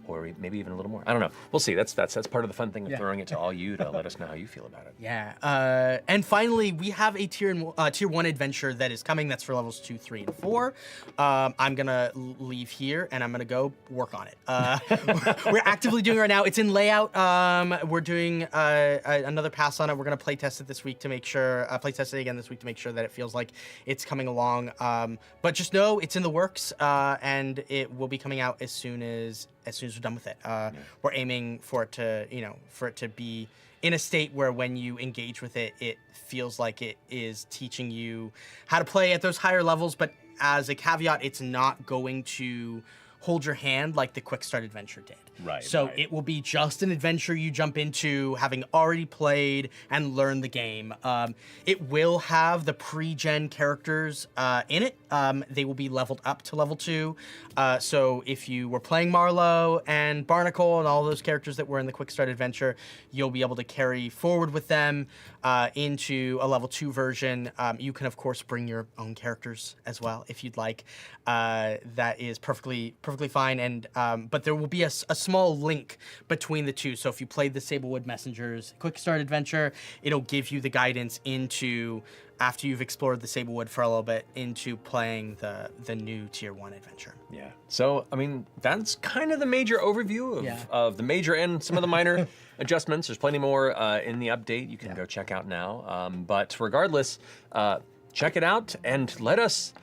Speaker 1: Or maybe even a little more. I don't know. We'll see. That's part of the fun thing of throwing it to all you to let us know how you feel about it.
Speaker 2: Yeah. And finally, we have a tier 1 adventure that is coming. That's for levels 2, 3, and 4. I'm gonna leave here and I'm gonna go work on it. We're actively doing it right now. It's in layout. We're doing another pass on it. We're gonna play test it this week to make sure. Play test it again this week to make sure that it feels like it's coming along. But just know it's in the works, and it will be coming out as soon as we're done with it. We're aiming for it to be in a state where when you engage with it, it feels like it is teaching you how to play at those higher levels, but as a caveat, it's not going to hold your hand like the Quick Start Adventure did.
Speaker 1: Right.
Speaker 2: So it will be just an adventure you jump into, having already played and learned the game. It will have the pre-gen characters in it. They will be leveled up to level 2. So if you were playing Marlowe and Barnacle and all those characters that were in the Quick Start Adventure, you'll be able to carry forward with them into a level 2 version. You can, of course, bring your own characters as well if you'd like. That is perfectly fine. And but there will be a small link between the two. So if you played the Sablewood Messengers Quick Start Adventure, it'll give you the guidance into, after you've explored the Sablewood for a little bit, into playing the new Tier 1 adventure.
Speaker 1: Yeah. So, I mean, that's kind of the major overview of the major and some of the minor adjustments. There's plenty more in the update you can go check out now. But regardless, check it out and let us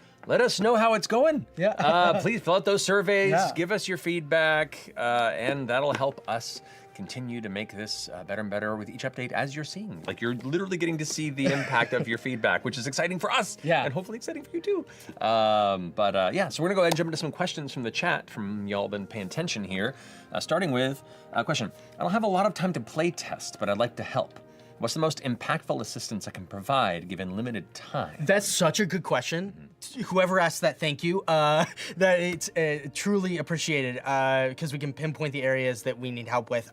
Speaker 1: know how it's going.
Speaker 2: Yeah.
Speaker 1: Please fill out those surveys, give us your feedback, and that'll help us continue to make this better and better with each update as you're seeing. Like, you're literally getting to see the impact of your feedback, which is exciting for us, and hopefully exciting for you too. Yeah, so we're gonna go ahead and jump into some questions from the chat, from y'all been paying attention here. Starting with a question. I don't have a lot of time to play test, but I'd like to help. What's the most impactful assistance I can provide given limited time?
Speaker 2: That's such a good question. Whoever asked that, thank you. That it's truly appreciated because we can pinpoint the areas that we need help with.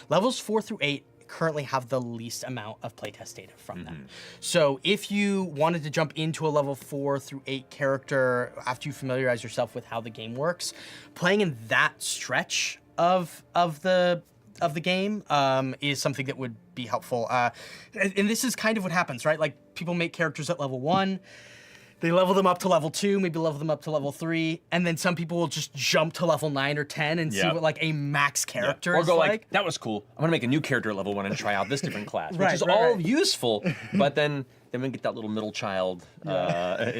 Speaker 2: Levels 4 through 8 currently have the least amount of playtest data from them. So if you wanted to jump into a level 4 through 8 character after you familiarize yourself with how the game works, playing in that stretch of the game is something that would be helpful. And this is kind of what happens, right? Like, people make characters at level 1, they level them up to level 2, maybe level them up to level 3, and then some people will just jump to level 9 or 10 and see what a max character is
Speaker 1: or go like, that was cool, I'm gonna make a new character at level 1 and try out this different class, which is all useful, but then we get that little middle child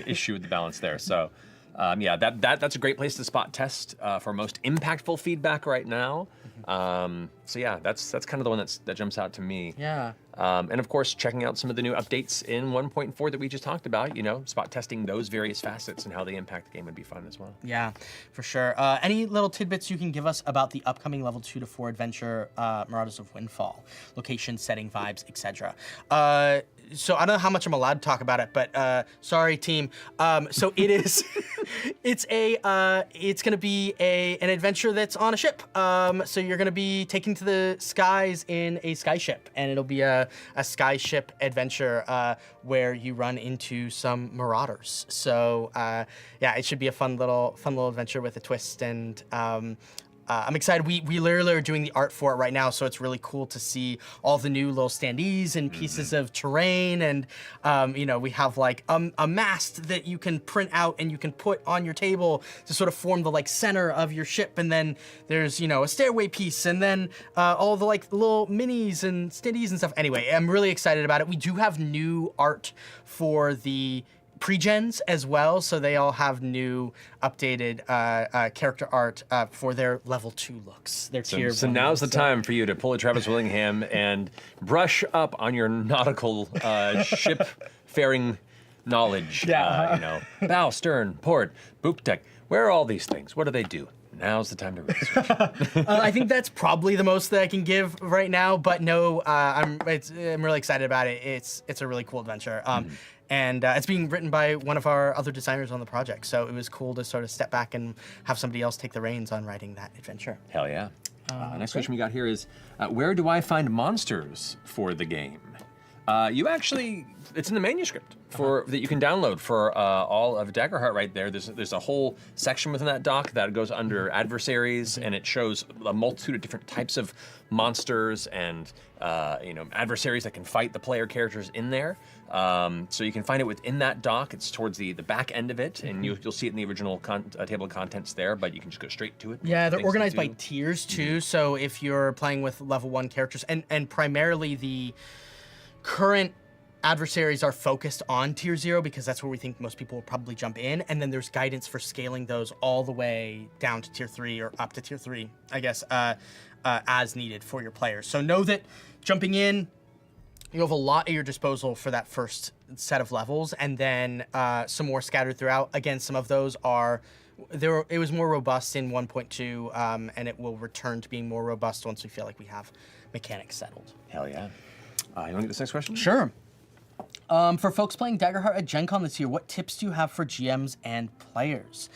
Speaker 1: issue with the balance there. So that's a great place to spot test for most impactful feedback right now. So yeah, that's kind of the one that jumps out to me.
Speaker 2: Yeah.
Speaker 1: And of course, checking out some of the new updates in 1.4 that we just talked about, spot testing those various facets and how they impact the game would be fun as well.
Speaker 2: Yeah, for sure. Any little tidbits you can give us about the upcoming level 2 to 4 adventure, Marauders of Windfall, location, setting, vibes, etc.? so I don't know how much I'm allowed to talk about it, but sorry, team. So it is, it's going to be an adventure that's on a ship. So you're going to be taken to the skies in a skyship, and it'll be a skyship adventure where you run into some marauders. So yeah, it should be a fun little adventure with a twist, and I'm excited. We literally are doing the art for it right now, so it's really cool to see all the new little standees and pieces of terrain, and we have like a mast that you can print out and you can put on your table to sort of form the like center of your ship, and then there's a stairway piece, and then all the like little minis and standees and stuff. Anyway, I'm really excited about it. We do have new art for the pre-gens as well, so they all have new updated character art for their level 2 looks. Their tier.
Speaker 1: So now's the time for you to pull a Travis Willingham and brush up on your nautical ship faring knowledge.
Speaker 2: Yeah.
Speaker 1: Bow, stern, port, poop deck. Where are all these things? What do they do? Now's the time to research.
Speaker 2: I think that's probably the most that I can give right now, but no, I'm really excited about it. It's a really cool adventure. And it's being written by one of our other designers on the project, so it was cool to sort of step back and have somebody else take the reins on writing that adventure.
Speaker 1: Hell yeah. Next question we got here is, where do I find monsters for the game? It's in the manuscript that you can download for all of Daggerheart right there. There's a whole section within that doc that goes under adversaries, and it shows a multitude of different types of monsters and adversaries that can fight the player characters in there. So you can find it within that doc. It's towards the back end of it, and you'll see it in the original table of contents there, but you can just go straight to it.
Speaker 2: Yeah, they're organized by tiers too, so if you're playing with level 1 characters, and primarily the current adversaries are focused on tier 0 because that's where we think most people will probably jump in, and then there's guidance for scaling those all the way down to tier 3 or up to tier 3, I guess, as needed for your players. So know that jumping in, you have a lot at your disposal for that first set of levels, and then some more scattered throughout. Again, some of those it was more robust in 1.2, and it will return to being more robust once we feel like we have mechanics settled.
Speaker 1: Hell yeah. You want to get this next question?
Speaker 2: Sure. For folks playing Daggerheart at Gen Con this year, what tips do you have for GMs and players?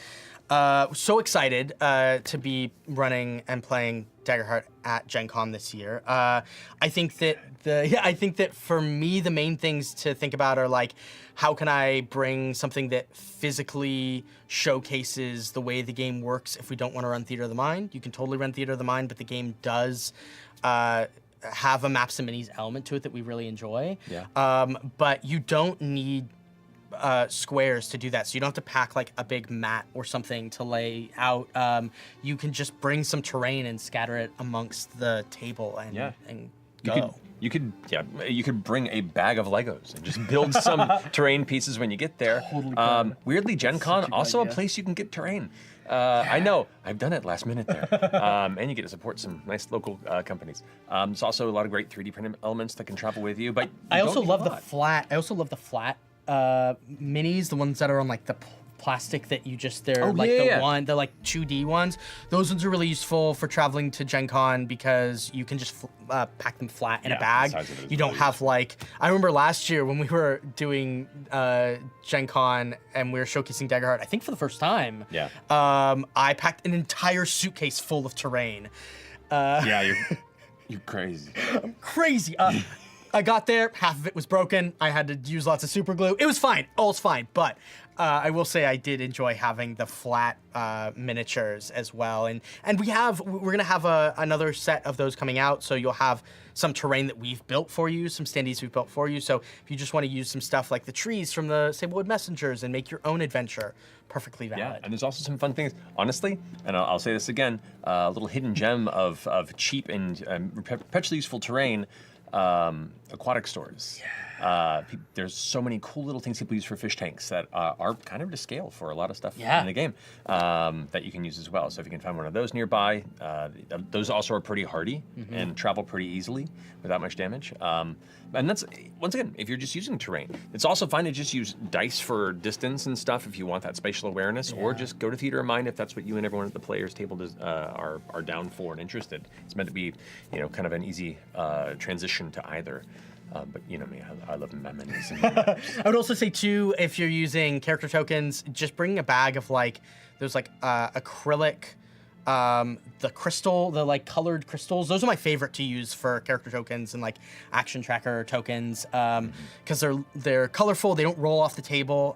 Speaker 2: So excited to be running and playing Daggerheart at Gen Con this year. I think that for me, the main things to think about are like, how can I bring something that physically showcases the way the game works if we don't want to run Theater of the Mind? You can totally run Theater of the Mind, but the game does have a maps and minis element to it that we really enjoy.
Speaker 1: Yeah.
Speaker 2: But you don't need squares to do that, so you don't have to pack like a big mat or something to lay out. You can just bring some terrain and scatter it amongst the table and go.
Speaker 1: You could bring a bag of Legos and just build some terrain pieces when you get there.
Speaker 2: Totally
Speaker 1: weirdly, Gen Con also a place you can get terrain. I know, I've done it last minute there. And you get to support some nice local companies. There's also a lot of great 3D printed elements that can travel with you, but
Speaker 2: I also love the flat minis, the ones that are on like the plastic that you just, they're the like 2D ones. Those ones are really useful for traveling to Gen Con because you can just pack them flat in a bag. You don't have like, I remember last year when we were doing Gen Con and we were showcasing Daggerheart, I think for the first time.
Speaker 1: Yeah.
Speaker 2: I packed an entire suitcase full of terrain.
Speaker 1: You're crazy.
Speaker 2: I'm crazy. I got there, half of it was broken. I had to use lots of super glue. It was fine, all's fine. But I will say I did enjoy having the flat miniatures as well. And we're gonna have another set of those coming out. So you'll have some terrain that we've built for you, some standees we've built for you. So if you just want to use some stuff like the trees from the Sablewood Messengers and make your own adventure, perfectly valid.
Speaker 1: Yeah, and there's also some fun things. Honestly, and I'll say this again, a little hidden gem of cheap and perpetually useful terrain. Aquatic stores. Yeah. There's so many cool little things people use for fish tanks that are kind of to scale for a lot of stuff in the game that you can use as well. So if you can find one of those nearby, those also are pretty hardy and travel pretty easily without much damage. And that's, once again, if you're just using terrain. It's also fine to just use dice for distance and stuff if you want that spatial awareness, or just go to Theater of Mind if that's what you and everyone at the players table are down for and interested. It's meant to be, kind of an easy transition to either. But you know me, I love memories.
Speaker 2: I would also say too, if you're using character tokens, just bring a bag of like those like acrylic, the crystal, the like colored crystals. Those are my favorite to use for character tokens and like action tracker tokens, because they're colorful. They don't roll off the table.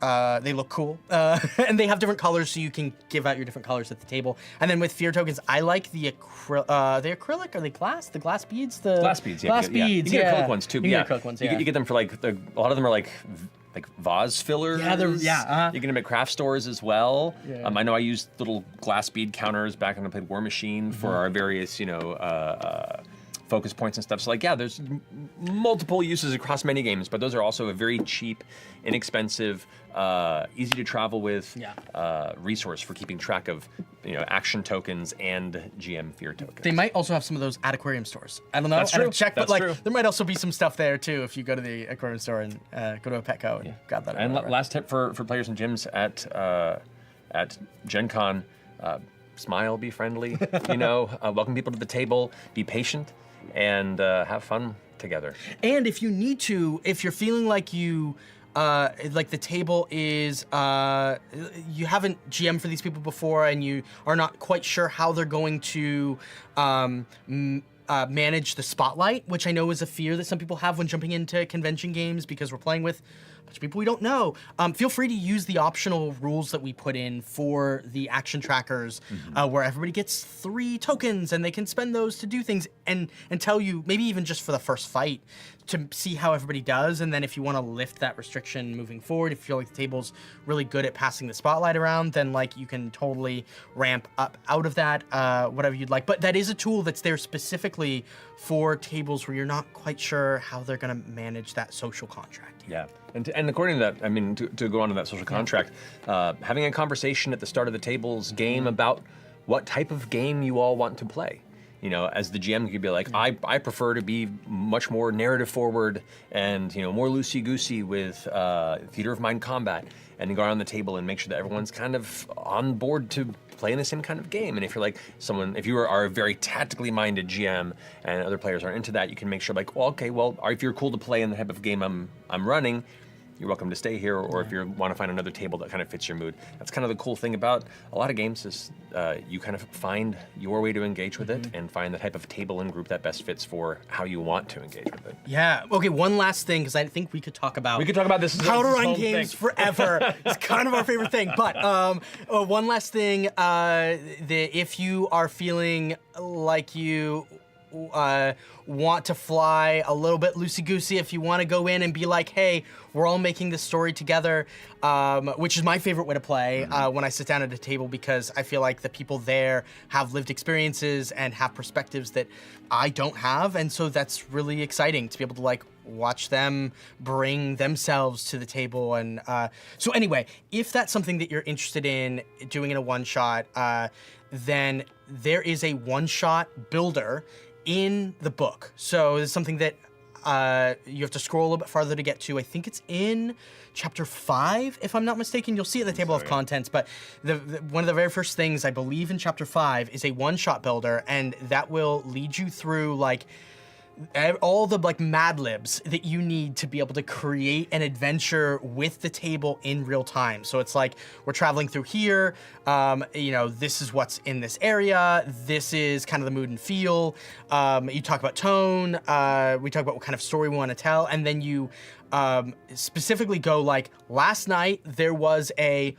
Speaker 2: They look cool, and they have different colors, so you can give out your different colors at the table. And then with fear tokens, I like the acrylic. Are they glass? The glass beads? The
Speaker 1: glass beads, yeah.
Speaker 2: Glass beads,
Speaker 1: You get acrylic ones too.
Speaker 2: You get acrylic ones, yeah.
Speaker 1: You get them for like a lot of them are like vase fillers.
Speaker 2: Yeah,
Speaker 1: You get them at craft stores as well.
Speaker 2: Yeah.
Speaker 1: I know I used little glass bead counters back when I played War Machine for our various, focus points and stuff. So like, yeah, there's multiple uses across many games, but those are also a very cheap, inexpensive, easy to travel with resource for keeping track of, action tokens and GM fear tokens.
Speaker 2: They might also have some of those at aquarium stores. I don't know.
Speaker 1: That's
Speaker 2: I
Speaker 1: true.
Speaker 2: haven't checked,
Speaker 1: That's
Speaker 2: but
Speaker 1: true.
Speaker 2: there might also be some stuff there too if you go to the aquarium store and go to a Petco and grab that.
Speaker 1: And last tip for players and gyms at Gen Con, smile, be friendly, welcome people to the table, be patient, and have fun together.
Speaker 2: And if you need to, if you're feeling like you, like the table is, you haven't GM for these people before and you are not quite sure how they're going to manage the spotlight, which I know is a fear that some people have when jumping into convention games because we're playing with a bunch of people we don't know. Feel free to use the optional rules that we put in for the action trackers, where everybody gets 3 tokens and they can spend those to do things and tell you, maybe even just for the first fight, to see how everybody does. And then if you want to lift that restriction moving forward, if you feel like the table's really good at passing the spotlight around, then like you can totally ramp up out of that, whatever you'd like. But that is a tool that's there specifically for tables where you're not quite sure how they're going to manage that social contract.
Speaker 1: Yeah, and according to that, to go on to that social contract, having a conversation at the start of the table's game about what type of game you all want to play. As the GM, you could be like, I prefer to be much more narrative forward and, more loosey-goosey with theater of mind combat, and go around the table and make sure that everyone's kind of on board to play in the same kind of game. And if you're like if you are a very tactically minded GM and other players aren't into that, you can make sure if you're cool to play in the type of game I'm running, you're welcome to stay here, or if you want to find another table that kind of fits your mood. That's kind of the cool thing about a lot of games is you kind of find your way to engage with it and find the type of table and group that best fits for how you want to engage with it.
Speaker 2: Yeah. Okay, one last thing, because I think we could talk about
Speaker 1: this
Speaker 2: how to run games forever. It's kind of our favorite thing. But one last thing, if you are feeling like you want to fly a little bit loosey-goosey, if you want to go in and be like, hey, we're all making this story together, which is my favorite way to play when I sit down at a table, because I feel like the people there have lived experiences and have perspectives that I don't have, and so that's really exciting to be able to like watch them bring themselves to the table. And so anyway, if that's something that you're interested in doing in a one-shot, then there is a one-shot builder in the book. So it's something that you have to scroll a little bit farther to get to. I think it's in chapter 5, if I'm not mistaken. You'll see it in the table of contents, but one of the very first things I believe in chapter 5 is a one-shot builder, and that will lead you through like all the like Mad Libs that you need to be able to create an adventure with the table in real time. So it's like, we're traveling through here, this is what's in this area, this is kind of the mood and feel. You talk about tone, we talk about what kind of story we want to tell, and then you specifically go like, last night there was a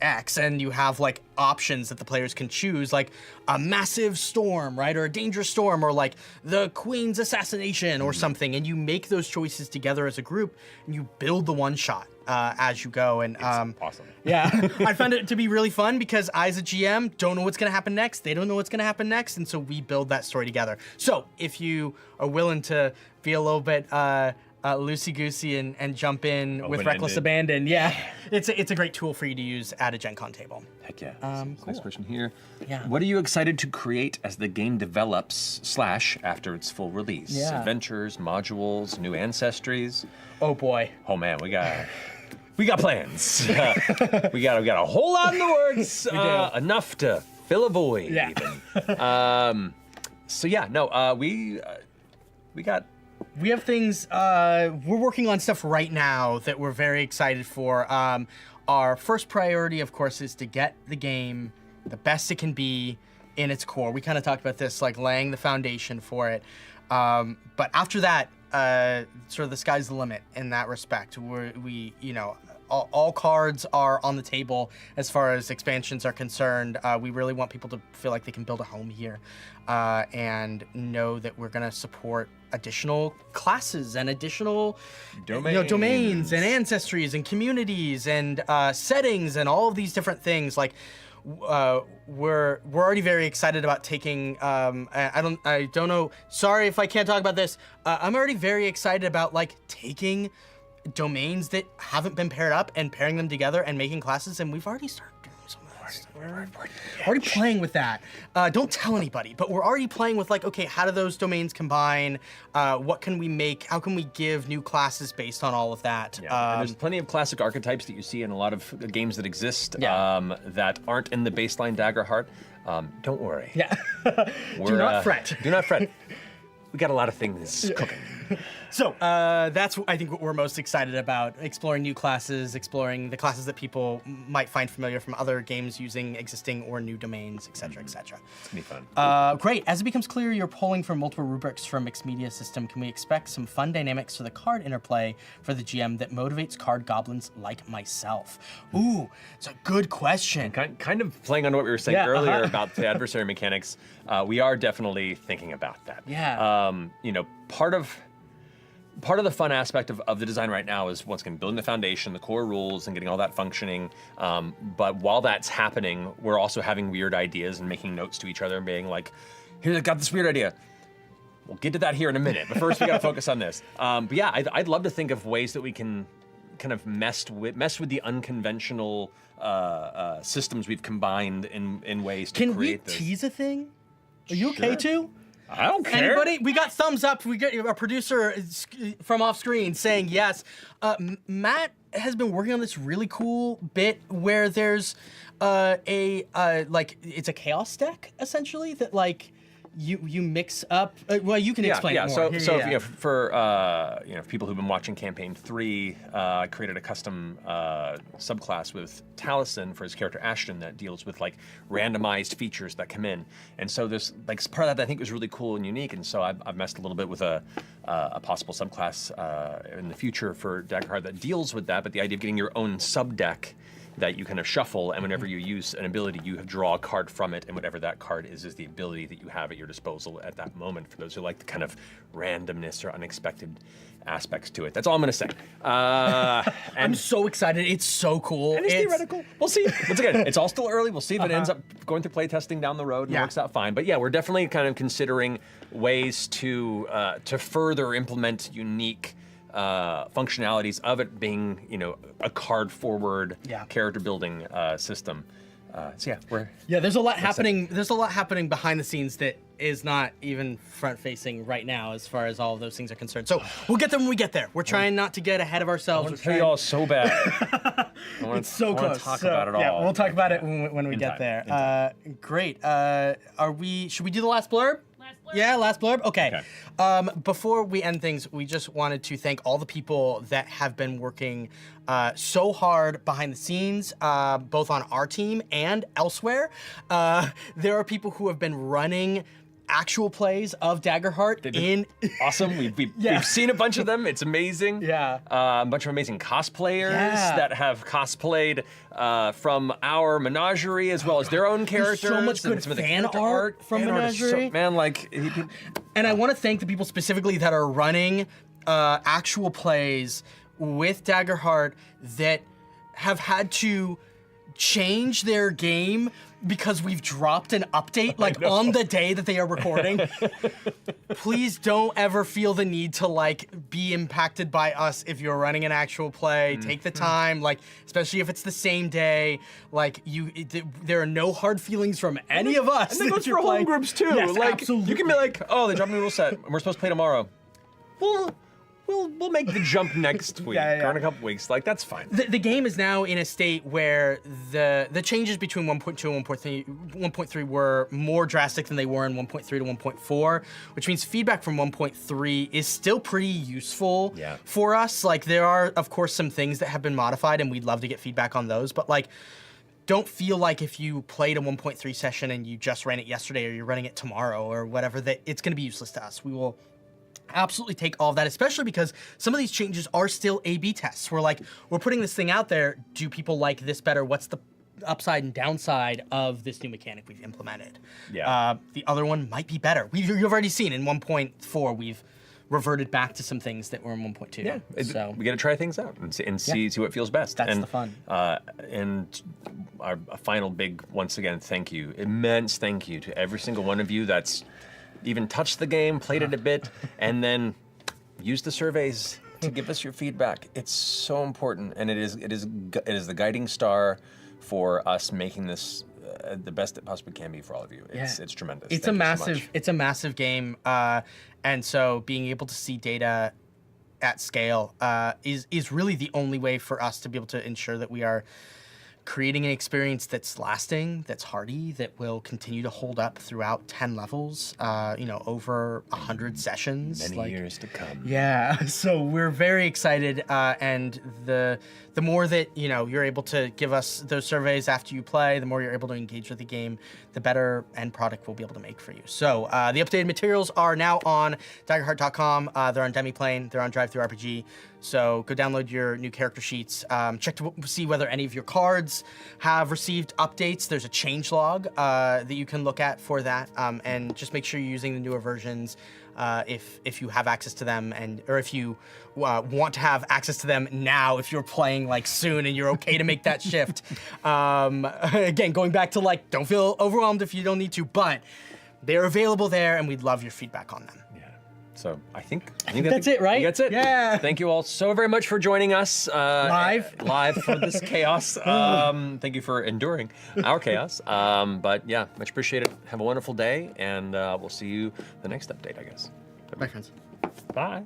Speaker 2: X, and you have like options that the players can choose, like a massive storm, right, or a dangerous storm, or like the queen's assassination or something, and you make those choices together as a group and you build the one shot as you go. And
Speaker 1: it's awesome.
Speaker 2: Yeah. I found it to be really fun because I, as a GM, don't know what's going to happen next, they don't know what's going to happen next, and so we build that story together. So if you are willing to be a little bit loosey-goosey and jump in with reckless abandon, it's a great tool for you to use at a Gen Con table.
Speaker 1: Heck yeah.
Speaker 2: Cool.
Speaker 1: Next question here.
Speaker 2: Yeah.
Speaker 1: What are you excited to create as the game develops / after its full release?
Speaker 2: Yeah.
Speaker 1: Adventures, modules, new ancestries?
Speaker 2: Oh boy.
Speaker 1: Oh man, we got plans. we got a whole lot in the works. Enough to fill a void.
Speaker 2: Yeah.
Speaker 1: Even. we got.
Speaker 2: We have things, we're working on stuff right now that we're very excited for. Our first priority, of course, is to get the game the best it can be in its core. We kind of talked about this, like laying the foundation for it. But after that, sort of the sky's the limit in that respect. We you know, all cards are on the table as far as expansions are concerned. We really want people to feel like they can build a home here and know that we're going to support additional classes and additional domains and ancestries and communities and settings and all of these different things. Like we're already very excited about taking. I don't know. Sorry if I can't talk about this. I'm already very excited about like taking domains that haven't been paired up and pairing them together and making classes, and we've already started doing some of that stuff. We're already playing with that. Don't tell anybody, but we're already playing with like, okay, how do those domains combine? What can we make? How can we give new classes based on all of that?
Speaker 1: Yeah, and there's plenty of classic archetypes that you see in a lot of games that exist that aren't in the baseline Daggerheart. Don't worry.
Speaker 2: Yeah. Do not fret.
Speaker 1: Do not fret. We got a lot of things cooking.
Speaker 2: So that's, I think, what we're most excited about, exploring new classes, exploring the classes that people might find familiar from other games using existing or new domains, et cetera, et cetera.
Speaker 1: It's going to be fun.
Speaker 2: Great. As it becomes clear you're pulling from multiple rubrics from mixed media system, can we expect some fun dynamics to the card interplay for the GM that motivates card goblins like myself? Ooh, it's a good question.
Speaker 1: Kind of playing on what we were saying earlier about the adversary mechanics, we are definitely thinking about that.
Speaker 2: Yeah.
Speaker 1: You know, part of the fun aspect of the design right now is once again building the foundation, the core rules, and getting all that functioning. But while that's happening, we're also having weird ideas and making notes to each other and being like, "Here, I got this weird idea. We'll get to that here in a minute, but first we got to focus on this." But yeah, I'd love to think of ways that we can kind of mess with the unconventional systems we've combined in ways to create this.
Speaker 2: Can we tease a thing? Are you okay too?
Speaker 1: I don't care.
Speaker 2: Anybody? We got thumbs up. We got a producer from off screen saying yes. Matt has been working on this really cool bit where there's like it's a chaos deck essentially that like you mix up. Well, you can explain it more.
Speaker 1: For people who've been watching Campaign 3, I created a custom subclass with Taliesin for his character Ashton that deals with like randomized features that come in. And so there's like part of that I think was really cool and unique. And so I've messed a little bit with a possible subclass in the future for Daggerheart that deals with that. But the idea of getting your own sub deck that you kind of shuffle, and whenever you use an ability, you draw a card from it, and whatever that card is the ability that you have at your disposal at that moment, for those who like the kind of randomness or unexpected aspects to it. That's all I'm going to say.
Speaker 2: I'm so excited. It's so cool.
Speaker 1: And it's theoretical. We'll see. Once again, it's all still early. We'll see if it ends up going through playtesting down the road and works out fine. But yeah, we're definitely kind of considering ways to further implement unique functionalities of it being, a card-forward character-building system. So
Speaker 2: there's a lot happening. There's a lot happening behind the scenes that is not even front-facing right now, as far as all of those things are concerned. So we'll get there when we get there. We're trying not to get ahead of ourselves.
Speaker 1: I want to tell you all so bad.
Speaker 2: It's so close.
Speaker 1: Talk about it all.
Speaker 2: Yeah, we'll talk about it when we get there. Great. Should we do the last blurb? Yeah, last blurb? Okay. Before we end things, we just wanted to thank all the people that have been working so hard behind the scenes, both on our team and elsewhere. There are people who have been running actual plays of Daggerheart
Speaker 1: awesome. We've seen a bunch of them. It's amazing.
Speaker 2: Yeah.
Speaker 1: A bunch of amazing cosplayers that have cosplayed from our menagerie as well as their own characters.
Speaker 2: There's so much good fan art from Menagerie.
Speaker 1: And
Speaker 2: I want to thank the people specifically that are running actual plays with Daggerheart that have had to change their game because we've dropped an update on the day that they are recording. Please don't ever feel the need to be impacted by us if you're running an actual play. Take the time, especially if it's the same day. There are no hard feelings from any of us.
Speaker 1: And that goes for home groups too.
Speaker 2: Yes, absolutely.
Speaker 1: You can be like, oh, they dropped a new rule set and we're supposed to play tomorrow. We'll we'll make the jump next week or in a couple weeks. Like that's fine.
Speaker 2: The game is now in a state where the changes between 1.2 and 1.3 were more drastic than they were in 1.3 to 1.4, which means feedback from 1.3 is still pretty useful for us. Like there are, of course, some things that have been modified, and we'd love to get feedback on those. But like, don't feel like if you played a 1.3 session and you just ran it yesterday or you're running it tomorrow or whatever, that it's going to be useless to us. We will absolutely take all of that, especially because some of these changes are still A/B tests. We're putting this thing out there. Do people like this better? What's the upside and downside of this new mechanic we've implemented? The other one might be better. You've already seen in 1.4 we've reverted back to some things that were in 1.2.
Speaker 1: Yeah,
Speaker 2: so
Speaker 1: we got to try things out and see what feels best.
Speaker 2: That's the fun.
Speaker 1: And our final big, once again, thank you, immense thank you to every single one of you that's even touched the game, played it a bit, and then used the surveys to give us your feedback. It's so important, and it is the guiding star for us making this the best it possibly can be for all of you. It's tremendous.
Speaker 2: It's a massive game, and so being able to see data at scale is really the only way for us to be able to ensure that we are creating an experience that's lasting, that's hardy, that will continue to hold up throughout 10 levels, over 100 sessions.
Speaker 1: Many years to come.
Speaker 2: Yeah, so we're very excited, and the more that you're able to give us those surveys after you play, the more you're able to engage with the game, the better end product we'll be able to make for you. So the updated materials are now on Daggerheart.com. They're on Demiplane, they're on Drive-Thru RPG. So go download your new character sheets. Check to see whether any of your cards have received updates. There's a change log that you can look at for that, and just make sure you're using the newer versions if you have access to them, or if you want to have access to them now, if you're playing like soon and you're okay to make that shift. Again, going back to like, don't feel overwhelmed if you don't need to, but they're available there, and we'd love your feedback on them.
Speaker 1: So I think
Speaker 2: that's it, right?
Speaker 1: That's it.
Speaker 2: Yeah.
Speaker 1: Thank you all so very much for joining us live for this chaos. Thank you for enduring our chaos. But yeah, much appreciated. Have a wonderful day, and we'll see you the next update, I guess.
Speaker 2: Bye, friends.
Speaker 1: Bye.